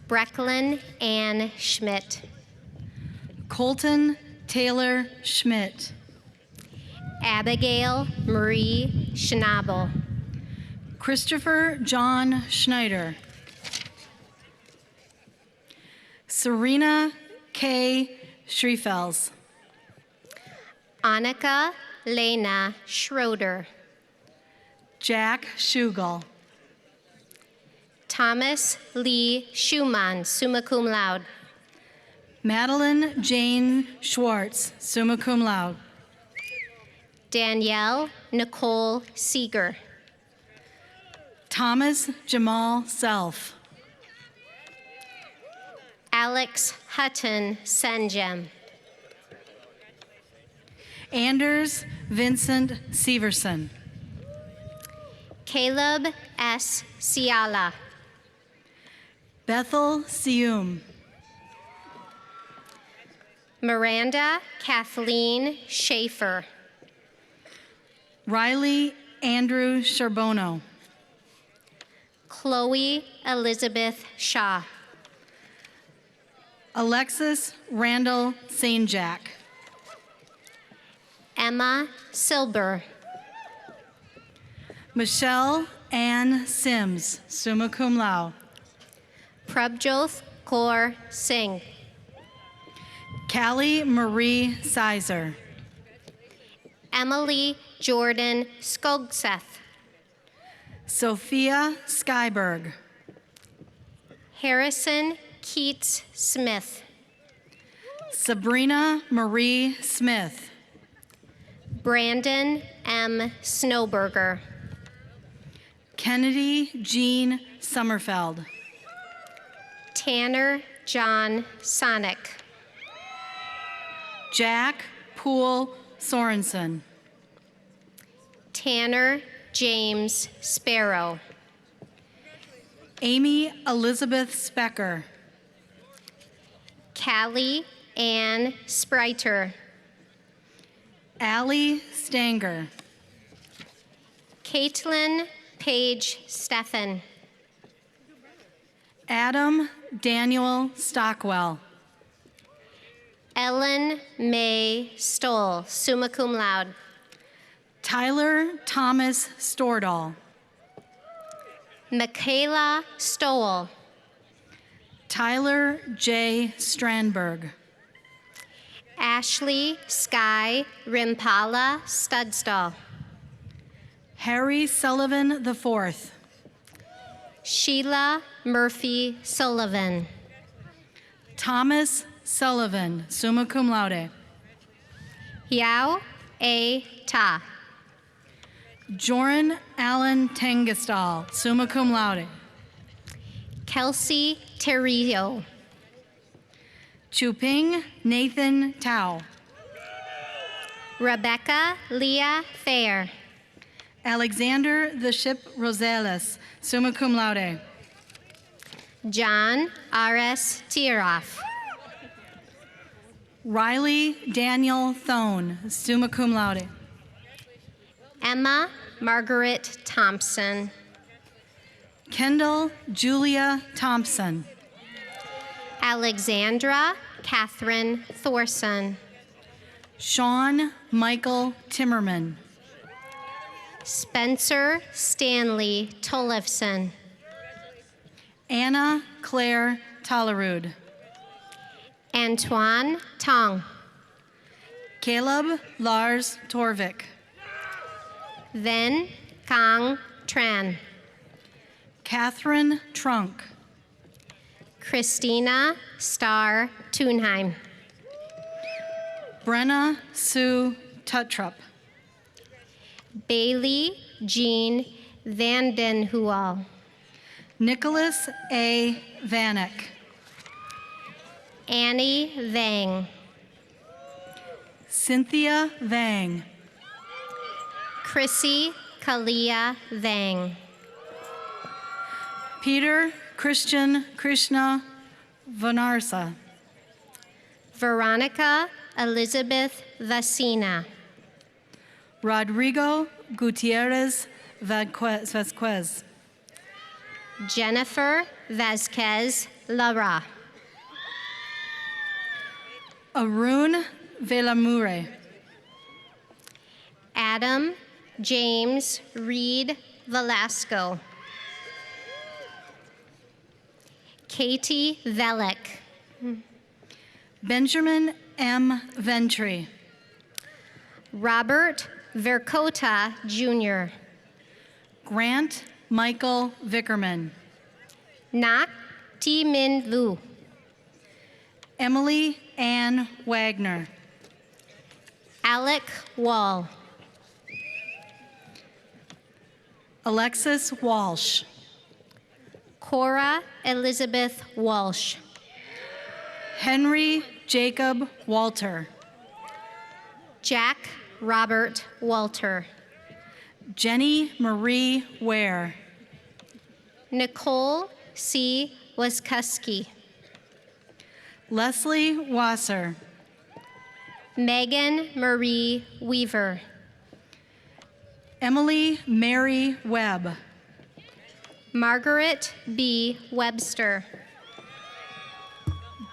Brecklin Ann Schmidt. Colton Taylor Schmidt. Abigail Marie Schnabel. Christopher John Schneider. Serena K. Schriefels. Annika Lena Schroeder. Jack Schugel. Thomas Lee Schumann, summa cum laude. Madeline Jane Schwartz, summa cum laude. Danielle Nicole Seeger. Thomas Jamal Self. Alex Hutton Senjem. Anders Vincent Severson. Caleb S. Ciala. Bethel Sium. Miranda Kathleen Schaefer. Riley Andrew Charbono. Chloe Elizabeth Shaw. Alexis Randall Sainjack. Emma Silber. Michelle Ann Sims, summa cum laude. Prabjoth Kaur Singh. Callie Marie Sizer. Emily Jordan Skogseth. Sophia Skyberg. Harrison Keats Smith. Sabrina Marie Smith. Brandon M. Snowberger. Kennedy Jean Sommerfeld. Tanner John Sonic. Jack Poole Sorensen. Tanner James Sparrow. Amy Elizabeth Specker. Callie Ann Spriter. Allie Stanger. Caitlin Paige Stephan. Adam Daniel Stockwell. Ellen May Stoll, summa cum laude. Tyler Thomas Stordahl. Michaela Stowell. Tyler J. Strandberg. Ashley Sky Rimpala Studstall. Harry Sullivan IV. Sheila Murphy Sullivan. Thomas Sullivan, summa cum laude. Yao A. Ta. Joran Allen Tengestal, summa cum laude. Kelsey Terrio. Chuping Nathan Tao. Rebecca Leah Fair. Alexander the Ship Rosales, summa cum laude. John R.S. Tiroff. Riley Daniel Thone, summa cum laude. Emma Margaret Thompson. Kendall Julia Thompson. Alexandra Catherine Thorson. Sean Michael Timmerman. Spencer Stanley Tollefson. Anna Claire Tallerud. Antoine Tong. Caleb Lars Torvik. Ven Kang Tran. Catherine Trunk. Christina Starr Thunheim. Brenna Sue Tuttrup. Bailey Jean Vandenhual. Nicholas A. Vanek. Annie Vang. Cynthia Vang. Chrissy Kalia Vang. Peter Christian Krishna Vanarsa. Veronica Elizabeth Vecina. Rodrigo Gutierrez Vasquez. Jennifer Vasquez Lara. Arun Velamure. Adam James Reed Velasco. Katie Velick. Benjamin M. Ventry. Robert Verkota Jr. Grant Michael Vickerman. Nak Ti Min Vu. Emily Ann Wagner. Alec Wall. Alexis Walsh. Cora Elizabeth Walsh. Henry Jacob Walter. Jack Robert Walter. Jenny Marie Ware. Nicole C. Waskuski. Leslie Wasser. Megan Marie Weaver. Emily Mary Webb. Margaret B. Webster.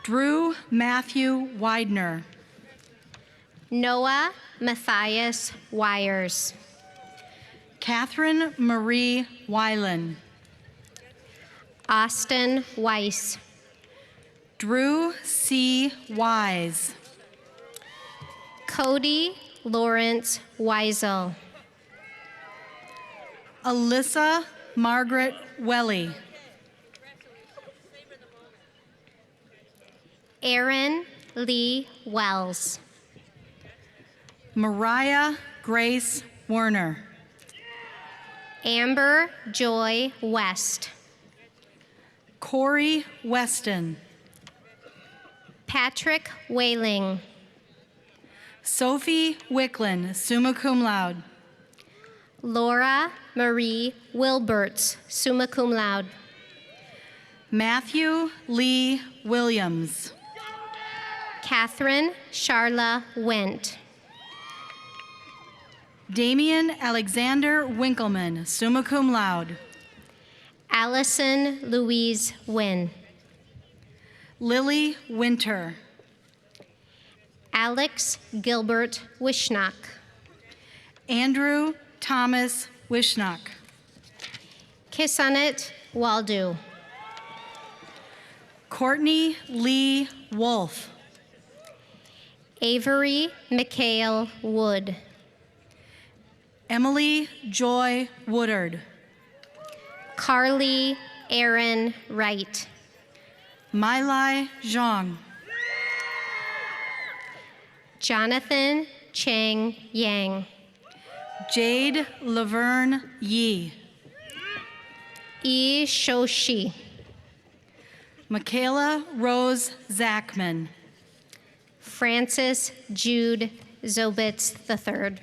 Drew Matthew Widener. Noah Matthias Wires. Catherine Marie Weiland. Austin Weiss. Drew C. Wise. Cody Lawrence Weisel. Alyssa Margaret Welly. Aaron Lee Wells. Mariah Grace Werner. Amber Joy West. Corey Weston. Patrick Whaling. Sophie Wicklin, summa cum laude. Laura Marie Wilberts, summa cum laude. Matthew Lee Williams. Catherine Charla Went. Damian Alexander Winkleman, summa cum laude. Allison Louise Wynn. Lily Winter. Alex Gilbert Wishnock. Andrew Thomas Wishnock. Kisanet Waldu. Courtney Lee Wolf. Avery McHale Wood. Emily Joy Woodard. Carly Aaron Wright. Mai Zhang. Jonathan Chang Yang. Jade Laverne Yee. E. Shoshi. Michaela Rose Zachman. Francis Jude Zobitz III.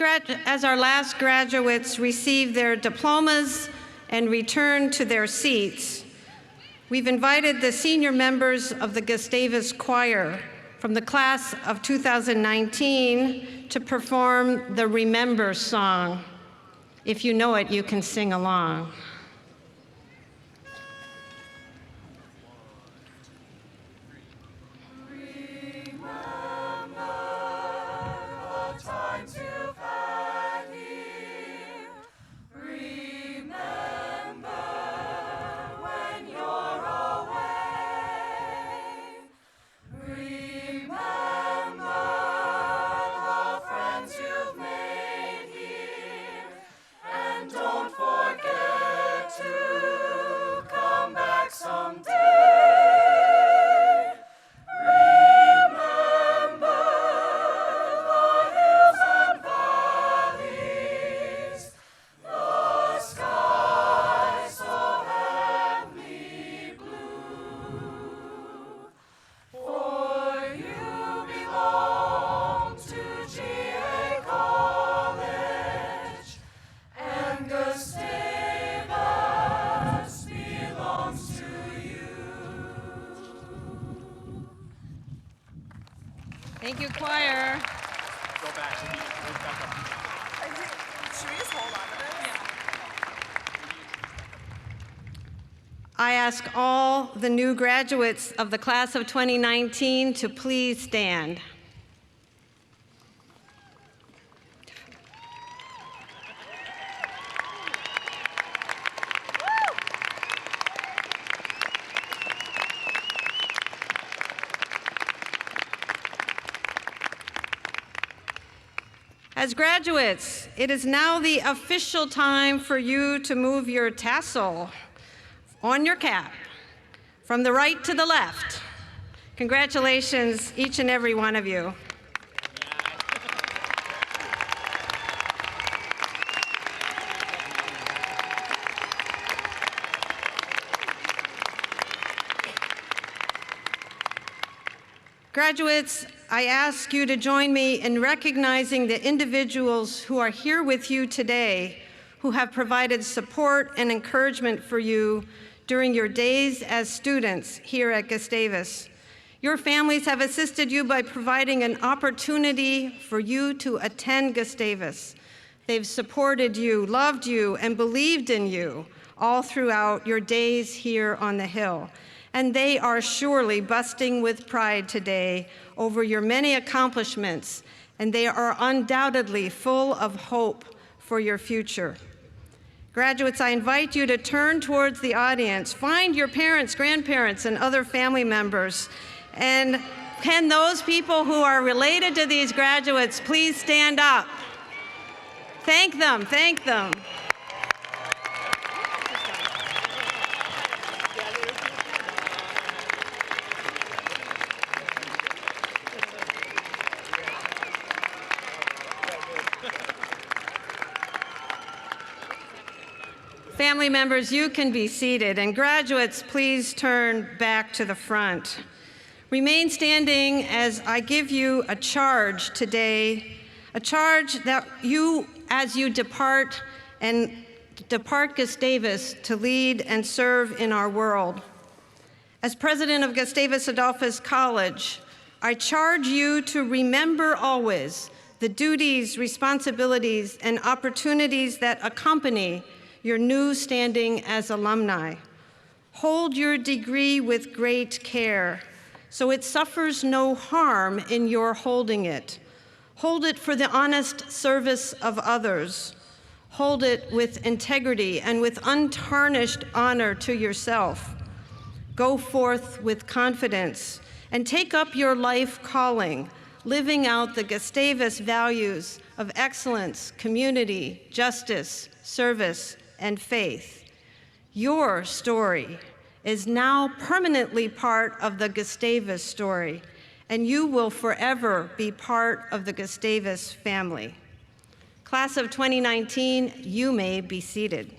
As our last graduates receive their diplomas and return to their seats, we've invited the senior members of the Gustavus Choir from the class of 2019 to perform the Remember song. If you know it, you can sing along. Thank you, choir. Go back. Move back up. Should we just hold on to this? I ask all the new graduates of the class of 2019 to please stand. As graduates, it is now the official time for you to move your tassel on your cap from the right to the left. Congratulations, each and every one of you. Graduates, I ask you to join me in recognizing the individuals who are here with you today, who have provided support and encouragement for you during your days as students here at Gustavus. Your families have assisted you by providing an opportunity for you to attend Gustavus. They've supported you, loved you, and believed in you all throughout your days here on the Hill. And they are surely busting with pride today over your many accomplishments, and they are undoubtedly full of hope for your future. Graduates, I invite you to turn towards the audience, find your parents, grandparents, and other family members, and can those people who are related to these graduates please stand up? Thank them, thank them. Family members, you can be seated, and graduates, please turn back to the front. Remain standing as I give you a charge today, a charge that you, as you depart Gustavus to lead and serve in our world. As president of Gustavus Adolphus College, I charge you to remember always the duties, responsibilities, and opportunities that accompany your new standing as alumni. Hold your degree with great care, so it suffers no harm in your holding it. Hold it for the honest service of others. Hold it with integrity and with untarnished honor to yourself. Go forth with confidence and take up your life calling, living out the Gustavus values of excellence, community, justice, service, and faith. Your story is now permanently part of the Gustavus story, and you will forever be part of the Gustavus family. Class of 2019, you may be seated.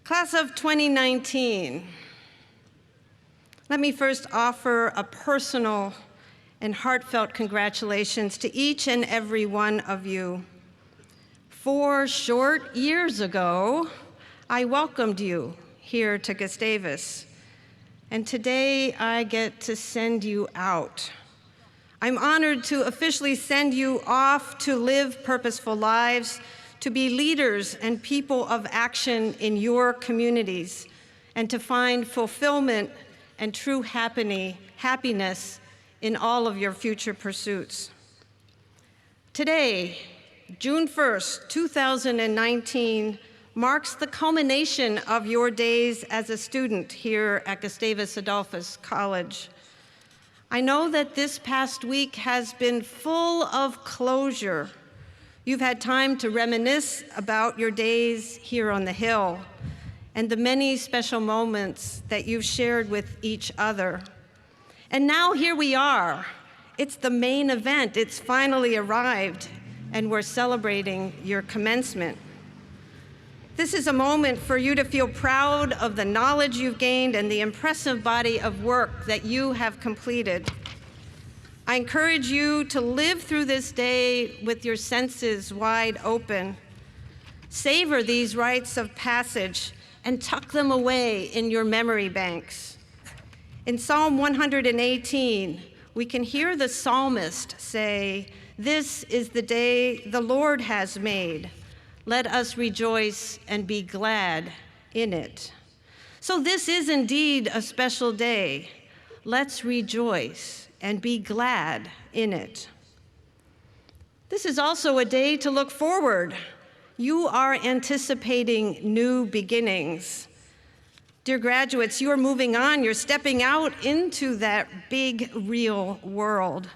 Class of 2019, Let me first offer a personal and heartfelt congratulations to each and every one of you. 4 short years ago, I welcomed you here to Gustavus, and today I get to send you out. I'm honored to officially send you off to live purposeful lives, to be leaders and people of action in your communities, and to find fulfillment and true happiness in all of your future pursuits. Today, June 1st, 2019, marks the culmination of your days as a student here at Gustavus Adolphus College. I know that this past week has been full of closure. You've had time to reminisce about your days here on the Hill and the many special moments that you've shared with each other. And now here we are. It's the main event. It's finally arrived, and we're celebrating your commencement. This is a moment for you to feel proud of the knowledge you've gained and the impressive body of work that you have completed. I encourage you to live through this day with your senses wide open. Savor these rites of passage and tuck them away in your memory banks. In Psalm 118, we can hear the psalmist say, "This is the day the Lord has made. Let us rejoice and be glad in it." So this is indeed a special day. Let's rejoice and be glad in it. This is also a day to look forward. You are anticipating new beginnings. Dear graduates, you are moving on. You're stepping out into that big, real world.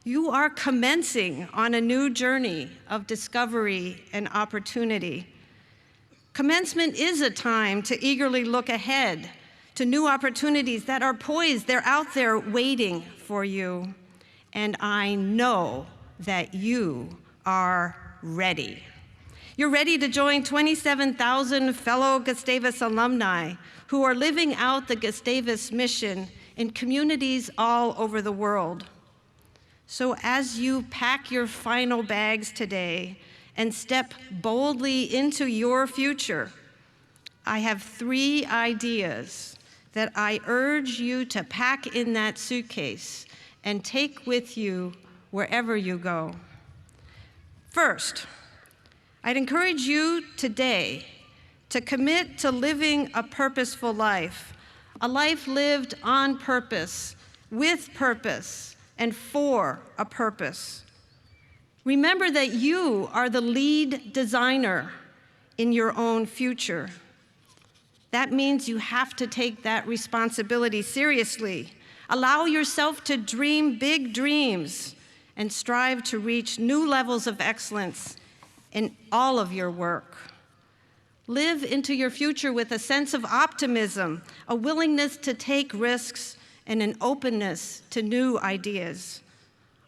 You are commencing on a new journey of discovery and opportunity. Commencement is a time to eagerly look ahead to new opportunities that are poised. They're out there waiting for you. And I know that you are ready. You're ready to join 27,000 fellow Gustavus alumni who are living out the Gustavus mission in communities all over the world. So as you pack your final bags today and step boldly into your future, I have 3 ideas that I urge you to pack in that suitcase and take with you wherever you go. First, I'd encourage you today to commit to living a purposeful life, a life lived on purpose, with purpose, and for a purpose. Remember that you are the lead designer in your own future. That means you have to take that responsibility seriously. Allow yourself to dream big dreams and strive to reach new levels of excellence in all of your work. Live into your future with a sense of optimism, a willingness to take risks, and an openness to new ideas.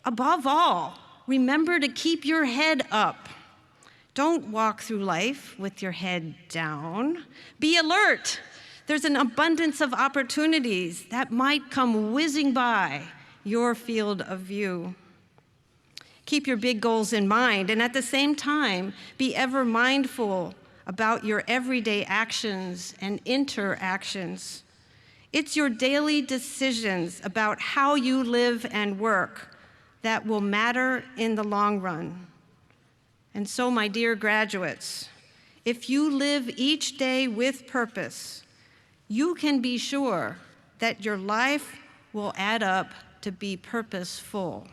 Above all, remember to keep your head up. Don't walk through life with your head down. Be alert. There's an abundance of opportunities that might come whizzing by your field of view. Keep your big goals in mind, and at the same time, be ever mindful about your everyday actions and interactions. It's your daily decisions about how you live and work that will matter in the long run. And so, my dear graduates, if you live each day with purpose, you can be sure that your life will add up to be purposeful.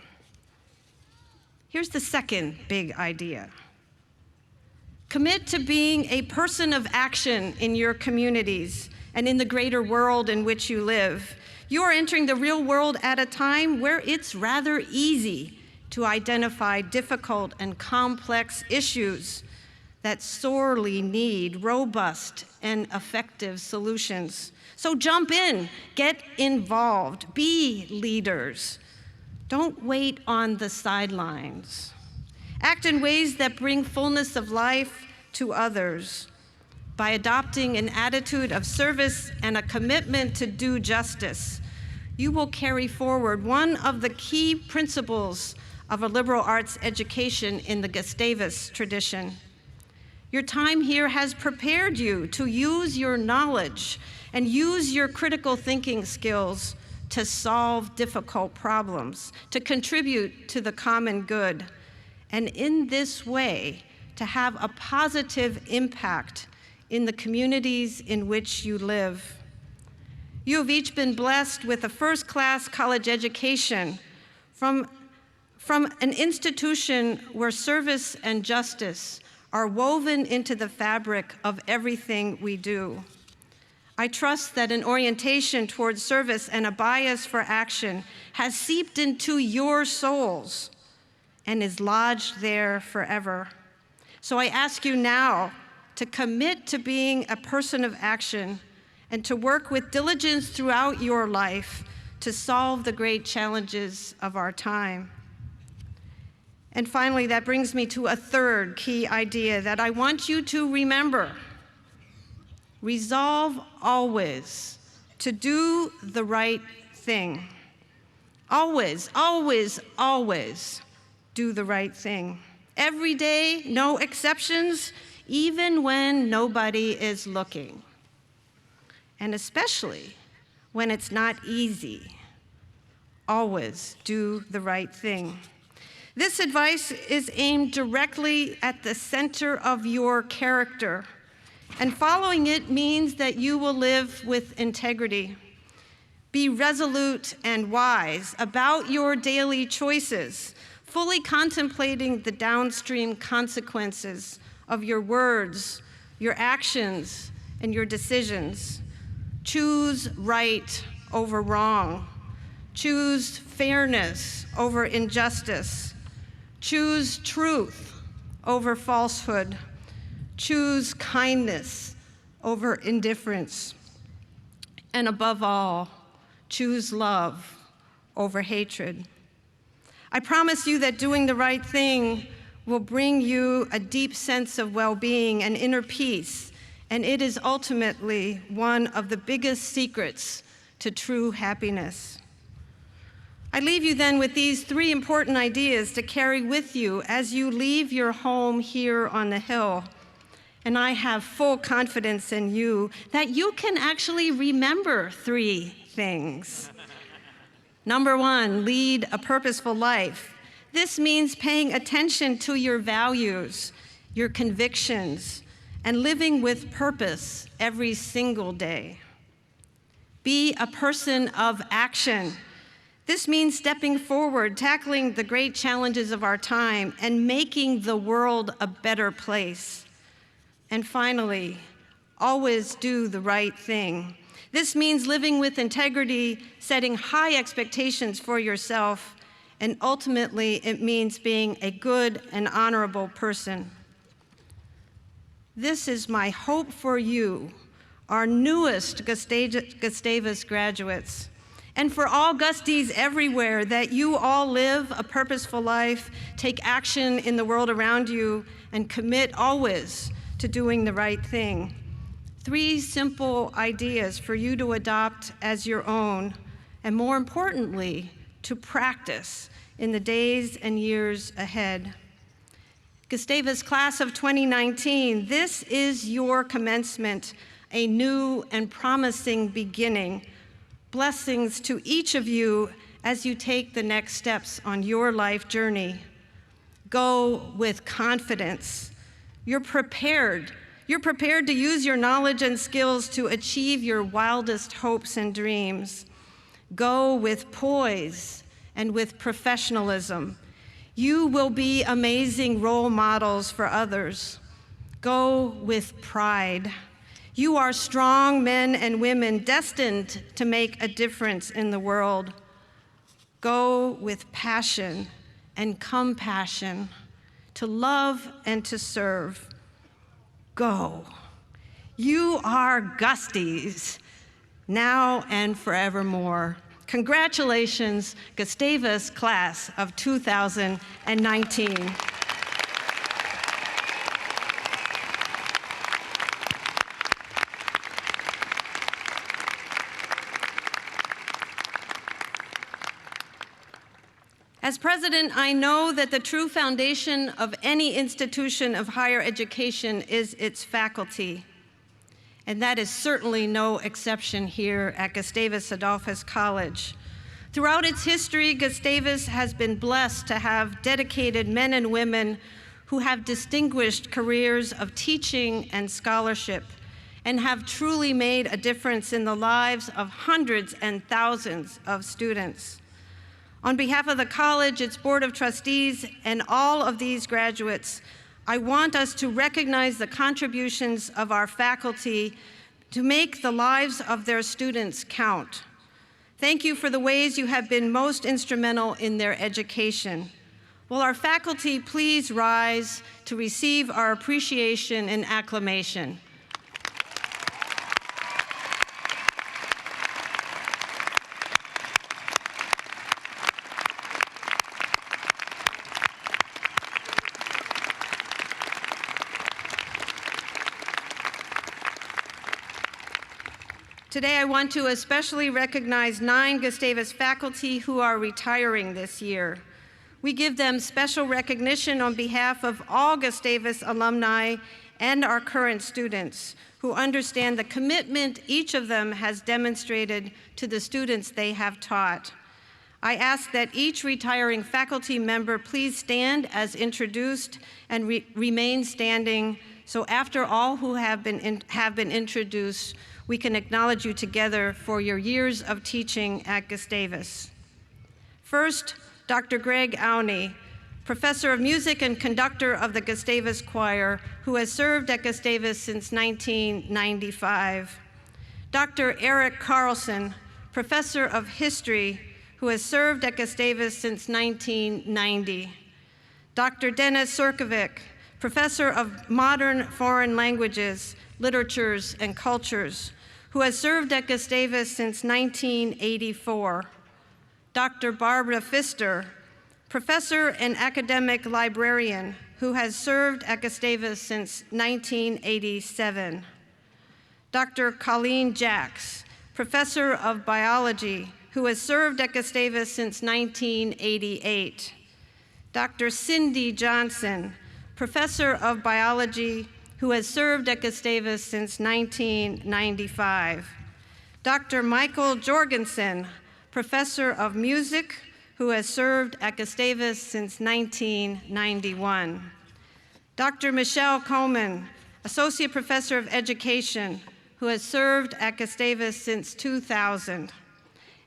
Here's the second big idea. Commit to being a person of action in your communities and in the greater world in which you live. You are entering the real world at a time where it's rather easy to identify difficult and complex issues that sorely need robust and effective solutions. So jump in, get involved, be leaders. Don't wait on the sidelines. Act in ways that bring fullness of life to others by adopting an attitude of service and a commitment to do justice. you will carry forward one of the key principles of a liberal arts education in the Gustavus tradition. Your time here has prepared you to use your knowledge and use your critical thinking skills to solve difficult problems, to contribute to the common good, and in this way, to have a positive impact in the communities in which you live. You have each been blessed with a first-class college education from an institution where service and justice are woven into the fabric of everything we do. I trust that an orientation towards service and a bias for action has seeped into your souls and is lodged there forever. So I ask you now to commit to being a person of action and to work with diligence throughout your life to solve the great challenges of our time. And finally, that brings me to a third key idea that I want you to remember. Resolve always to do the right thing. Always, always, always do the right thing. Every day, no exceptions, even when nobody is looking. And especially when it's not easy. Always do the right thing. This advice is aimed directly at the center of your character, and following it means that you will live with integrity. Be resolute and wise about your daily choices, fully contemplating the downstream consequences of your words, your actions, and your decisions. Choose right over wrong. Choose fairness over injustice. Choose truth over falsehood. Choose kindness over indifference. And above all, choose love over hatred. I promise you that doing the right thing will bring you a deep sense of well-being and inner peace, and it is ultimately one of the biggest secrets to true happiness. I leave you then with these three important ideas to carry with you as you leave your home here on the Hill. And I have full confidence in you that you can actually remember three things. Number one, lead a purposeful life. This means paying attention to your values, your convictions, and living with purpose every single day. Be a person of action. This means stepping forward, tackling the great challenges of our time, and making the world a better place. And finally, always do the right thing. This means living with integrity, setting high expectations for yourself, and ultimately it means being a good and honorable person. This is my hope for you, our newest Gustavus graduates, and for all Gusties everywhere, that you all live a purposeful life, take action in the world around you, and commit always to doing the right thing. Three simple ideas for you to adopt as your own, and more importantly, to practice in the days and years ahead. Gustavus class of 2019, this is your commencement, a new and promising beginning. Blessings to each of you as you take the next steps on your life journey. Go with confidence. You're prepared. You're prepared to use your knowledge and skills to achieve your wildest hopes and dreams. Go with poise and with professionalism. You will be amazing role models for others. Go with pride. You are strong men and women destined to make a difference in the world. Go with passion and compassion, to love and to serve. Go. You are Gusties, now and forevermore. Congratulations, Gustavus class of 2019. As president, I know that the true foundation of any institution of higher education is its faculty. And that is certainly no exception here at Gustavus Adolphus College. Throughout its history, Gustavus has been blessed to have dedicated men and women who have distinguished careers of teaching and scholarship and have truly made a difference in the lives of hundreds and thousands of students. On behalf of the college, its Board of Trustees, and all of these graduates, I want us to recognize the contributions of our faculty to make the lives of their students count. Thank you for the ways you have been most instrumental in their education. Will our faculty please rise to receive our appreciation and acclamation? Today, I want to especially recognize 9 Gustavus faculty who are retiring this year. We give them special recognition on behalf of all Gustavus alumni and our current students who understand the commitment each of them has demonstrated to the students they have taught. I ask that each retiring faculty member please stand as introduced and remain standing, so after all who have been introduced, we can acknowledge you together for your years of teaching at Gustavus. First, Dr. Greg Auney, professor of music and conductor of the Gustavus Choir, who has served at Gustavus since 1995. Dr. Eric Carlson, professor of history, who has served at Gustavus since 1990. Dr. Dennis Surkovic, professor of modern foreign languages, literatures, and cultures, who has served at Gustavus since 1984. Dr. Barbara Pfister, professor and academic librarian, who has served at Gustavus since 1987. Dr. Colleen Jacks, professor of biology, who has served at Gustavus since 1988. Dr. Cindy Johnson, professor of biology, who has served at Gustavus since 1995. Dr. Michael Jorgensen, professor of music, who has served at Gustavus since 1991. Dr. Michelle Coleman, associate professor of education, who has served at Gustavus since 2000.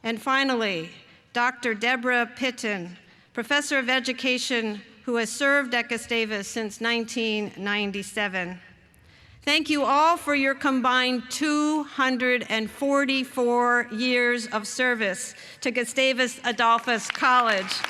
And finally, Dr. Deborah Pitton, professor of education, who has served at Gustavus since 1997. Thank you all for your combined 244 years of service to Gustavus Adolphus College.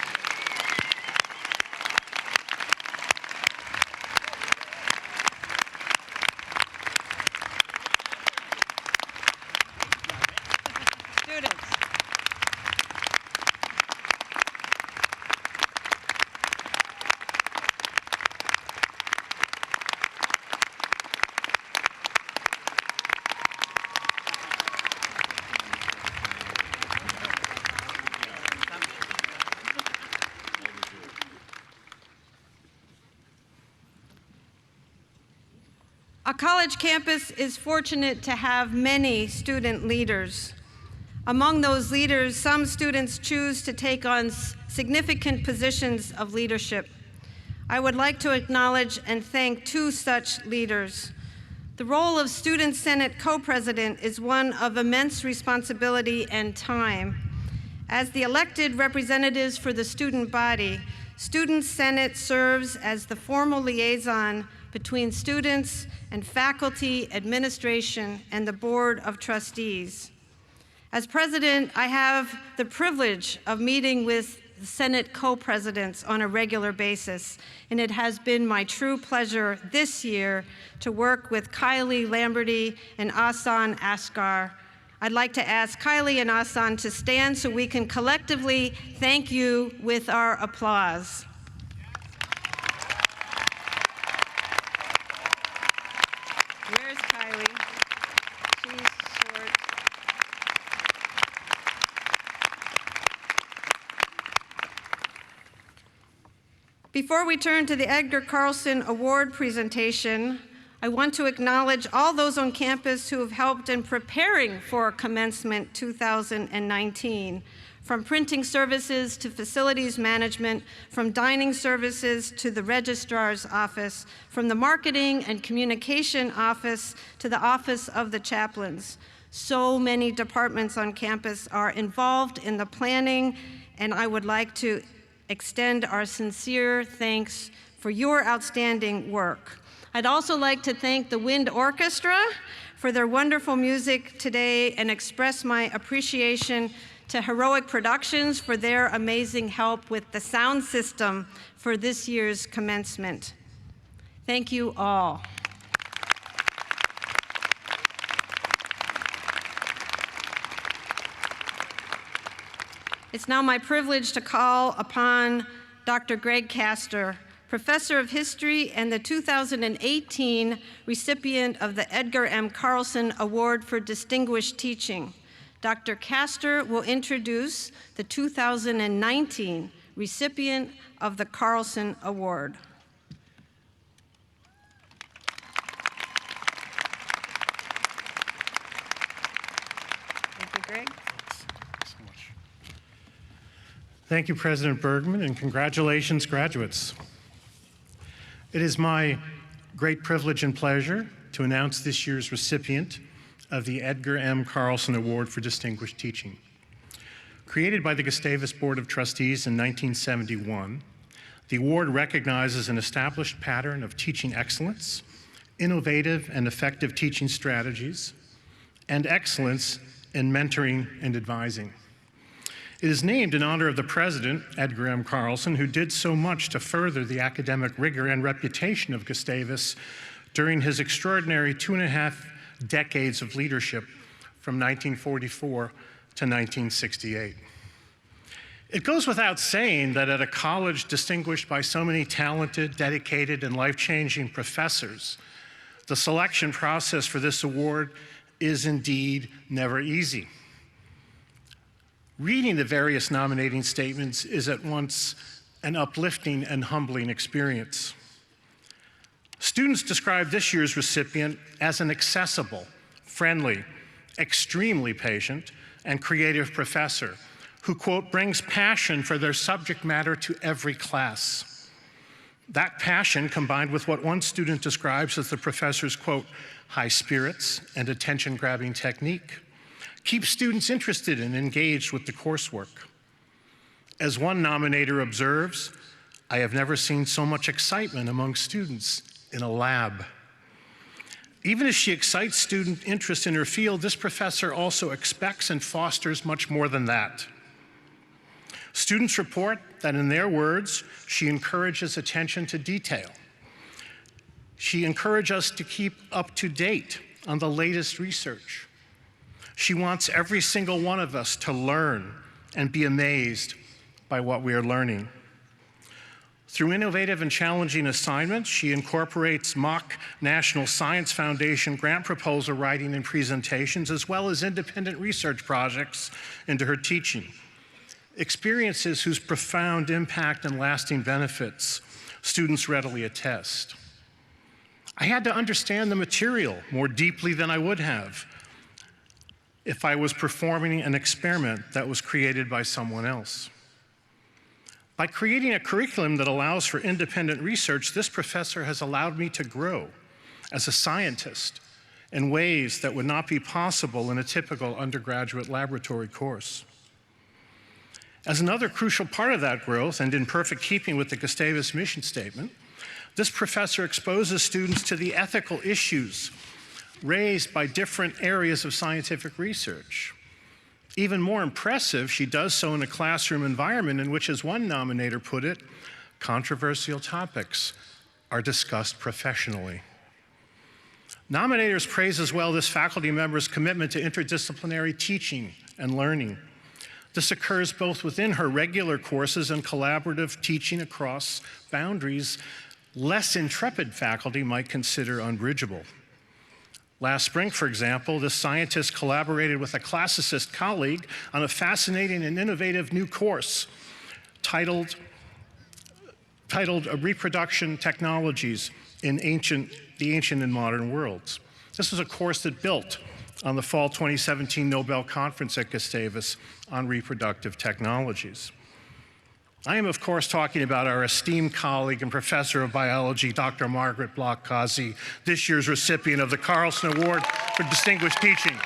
A college campus is fortunate to have many student leaders. Among those leaders, some students choose to take on significant positions of leadership. I would like to acknowledge and thank 2 such leaders. The role of Student Senate co-president is one of immense responsibility and time. As the elected representatives for the student body, Student Senate serves as the formal liaison between students and faculty, administration, and the Board of Trustees. As president, I have the privilege of meeting with the Senate co-presidents on a regular basis, and it has been my true pleasure this year to work with Kylie Lamberty and Ahsan Asghar. I'd like to ask Kylie and Ahsan to stand so we can collectively thank you with our applause. Where's Kylie? She's short. Before we turn to the Edgar Carlson Award presentation, I want to acknowledge all those on campus who have helped in preparing for Commencement 2019, from printing services to facilities management, from dining services to the registrar's office, from the marketing and communication office to the office of the chaplains. So many departments on campus are involved in the planning, and I would like to extend our sincere thanks for your outstanding work. I'd also like to thank the Wind Orchestra for their wonderful music today and express my appreciation to Heroic Productions for their amazing help with the sound system for this year's commencement. Thank you all. It's now my privilege to call upon Dr. Greg Castor, Professor of History and the 2018 recipient of the Edgar M. Carlson Award for Distinguished Teaching. Dr. Castor will introduce the 2019 recipient of the Carlson Award. Thank you, Greg. Thank you, President Bergman, and congratulations, graduates. It is my great privilege and pleasure to announce this year's recipient of the Edgar M. Carlson Award for Distinguished Teaching. Created by the Gustavus Board of Trustees in 1971, the award recognizes an established pattern of teaching excellence, innovative and effective teaching strategies, and excellence in mentoring and advising. It is named in honor of the president, Edgar M. Carlson, who did so much to further the academic rigor and reputation of Gustavus during his extraordinary 2.5 decades of leadership from 1944 to 1968. It goes without saying that at a college distinguished by so many talented, dedicated, and life-changing professors, the selection process for this award is indeed never easy. Reading the various nominating statements is at once an uplifting and humbling experience. Students describe this year's recipient as an accessible, friendly, extremely patient, and creative professor who, quote, brings passion for their subject matter to every class. That passion, combined with what one student describes as the professor's, quote, high spirits and attention-grabbing technique, keeps students interested and engaged with the coursework. As one nominator observes, I have never seen so much excitement among students in a lab. Even as she excites student interest in her field, this professor also expects and fosters much more than that. Students report that, in their words, she encourages attention to detail. She encourages us to keep up to date on the latest research. She wants every single one of us to learn and be amazed by what we are learning. Through innovative and challenging assignments, she incorporates mock National Science Foundation grant proposal writing and presentations, as well as independent research projects into her teaching. Experiences whose profound impact and lasting benefits students readily attest. I had to understand the material more deeply than I would have if I was performing an experiment that was created by someone else. By creating a curriculum that allows for independent research, this professor has allowed me to grow as a scientist in ways that would not be possible in a typical undergraduate laboratory course. As another crucial part of that growth, and in perfect keeping with the Gustavus mission statement, this professor exposes students to the ethical issues raised by different areas of scientific research. Even more impressive, she does so in a classroom environment in which, as one nominator put it, controversial topics are discussed professionally. Nominators praise as well this faculty member's commitment to interdisciplinary teaching and learning. This occurs both within her regular courses and collaborative teaching across boundaries less intrepid faculty might consider unbridgeable. Last spring, for example, this scientist collaborated with a classicist colleague on a fascinating and innovative new course titled titled Reproduction Technologies in the Ancient and Modern Worlds. This was a course that built on the fall 2017 Nobel Conference at Gustavus on reproductive technologies. I am, of course, talking about our esteemed colleague and professor of biology, Dr. Margaret Bloch-Kazi, this year's recipient of the Carlson Award for Distinguished Teaching.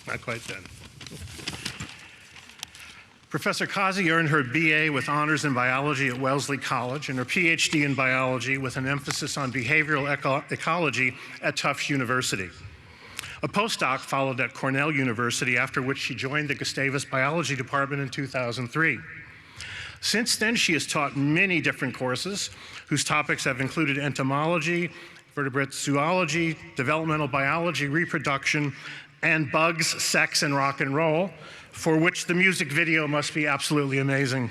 Not quite done. Professor Kazi earned her BA with honors in biology at Wellesley College and her PhD in biology with an emphasis on behavioral ecology at Tufts University. A postdoc followed at Cornell University, after which she joined the Gustavus Biology Department in 2003. Since then, she has taught many different courses whose topics have included entomology, vertebrate zoology, developmental biology, reproduction, and bugs, sex, and rock and roll, for which the music video must be absolutely amazing.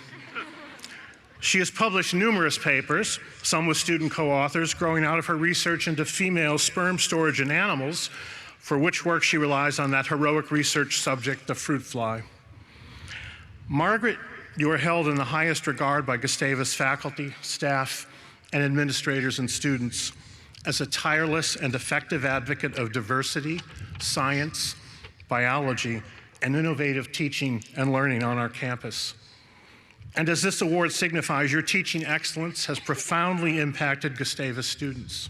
She has published numerous papers, some with student co-authors, growing out of her research into female sperm storage in animals, for which work she relies on that heroic research subject, the fruit fly. Margaret, you are held in the highest regard by Gustavus faculty, staff, and administrators and students as a tireless and effective advocate of diversity, science, biology, and innovative teaching and learning on our campus. And as this award signifies, your teaching excellence has profoundly impacted Gustavus students.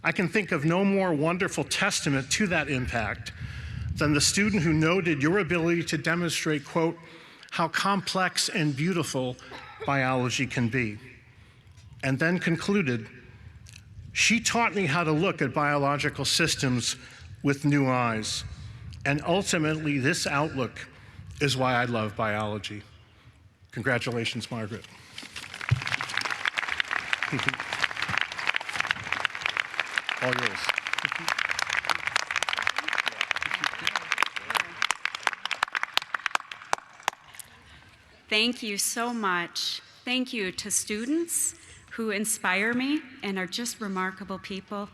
I can think of no more wonderful testament to that impact than the student who noted your ability to demonstrate, quote, how complex and beautiful biology can be, and then concluded, she taught me how to look at biological systems with new eyes. And ultimately, this outlook is why I love biology. Congratulations, Margaret. All yours. Thank you so much. Thank you to students who inspire me and are just remarkable people.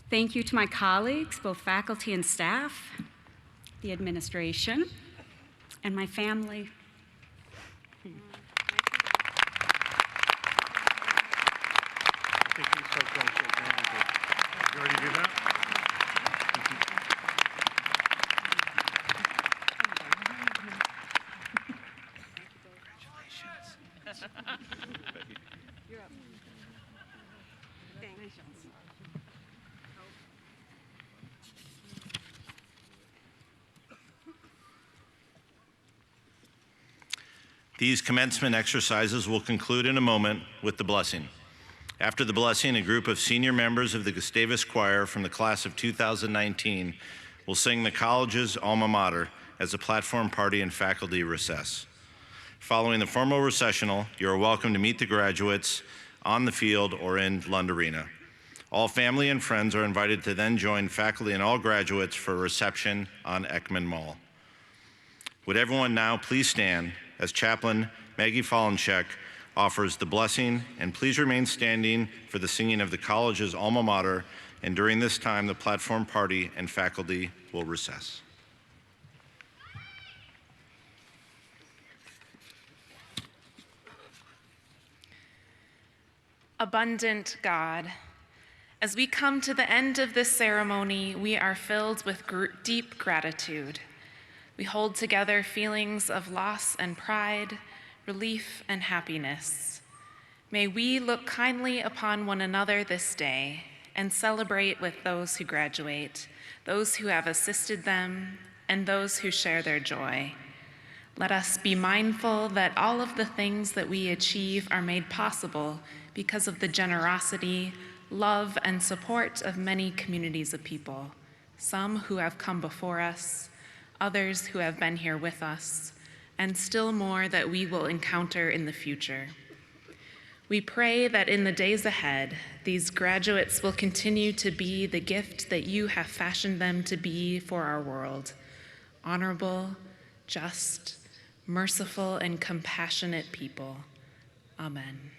Thank you to my colleagues, both faculty and staff, the administration, and my family. Thank you so much. Did you already do that? You're up. Thanks. These commencement exercises will conclude in a moment with the blessing. After the blessing, a group of senior members of the Gustavus Choir from the class of 2019 will sing the college's alma mater as a platform party and faculty recess. Following the formal recessional, you are welcome to meet the graduates on the field or in Lund Arena. All family and friends are invited to then join faculty and all graduates for a reception on Ekman Mall. Would everyone now please stand as Chaplain Maggie Fallencheck offers the blessing, and please remain standing for the singing of the college's alma mater, and during this time, the platform party and faculty will recess. Abundant God, as we come to the end of this ceremony, we are filled with deep gratitude. We hold together feelings of loss and pride, relief and happiness. May we look kindly upon one another this day and celebrate with those who graduate, those who have assisted them, and those who share their joy. Let us be mindful that all of the things that we achieve are made possible because of the generosity, love, and support of many communities of people, some who have come before us, others who have been here with us, and still more that we will encounter in the future. We pray that in the days ahead, these graduates will continue to be the gift that you have fashioned them to be for our world: honorable, just, merciful, and compassionate people. Amen.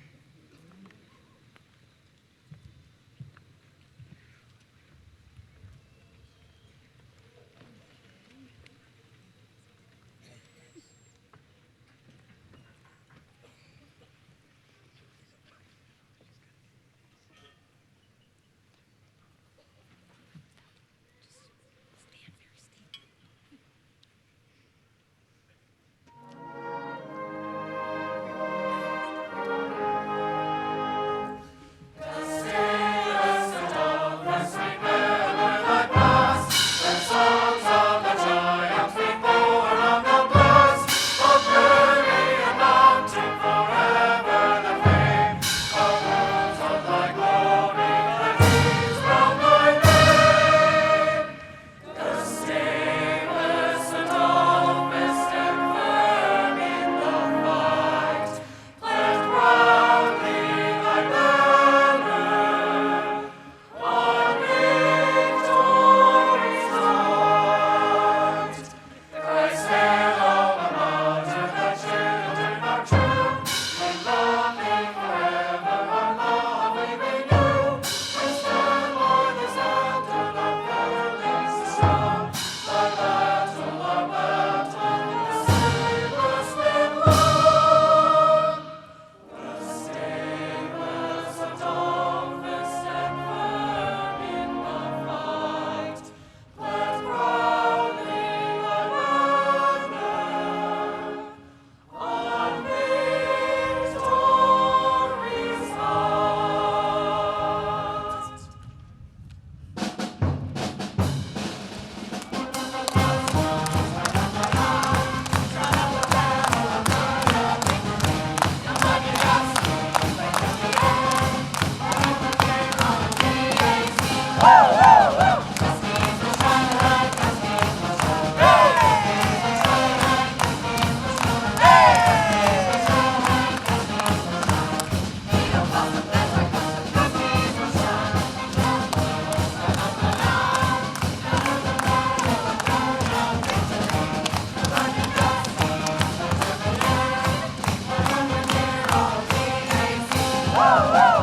Woo!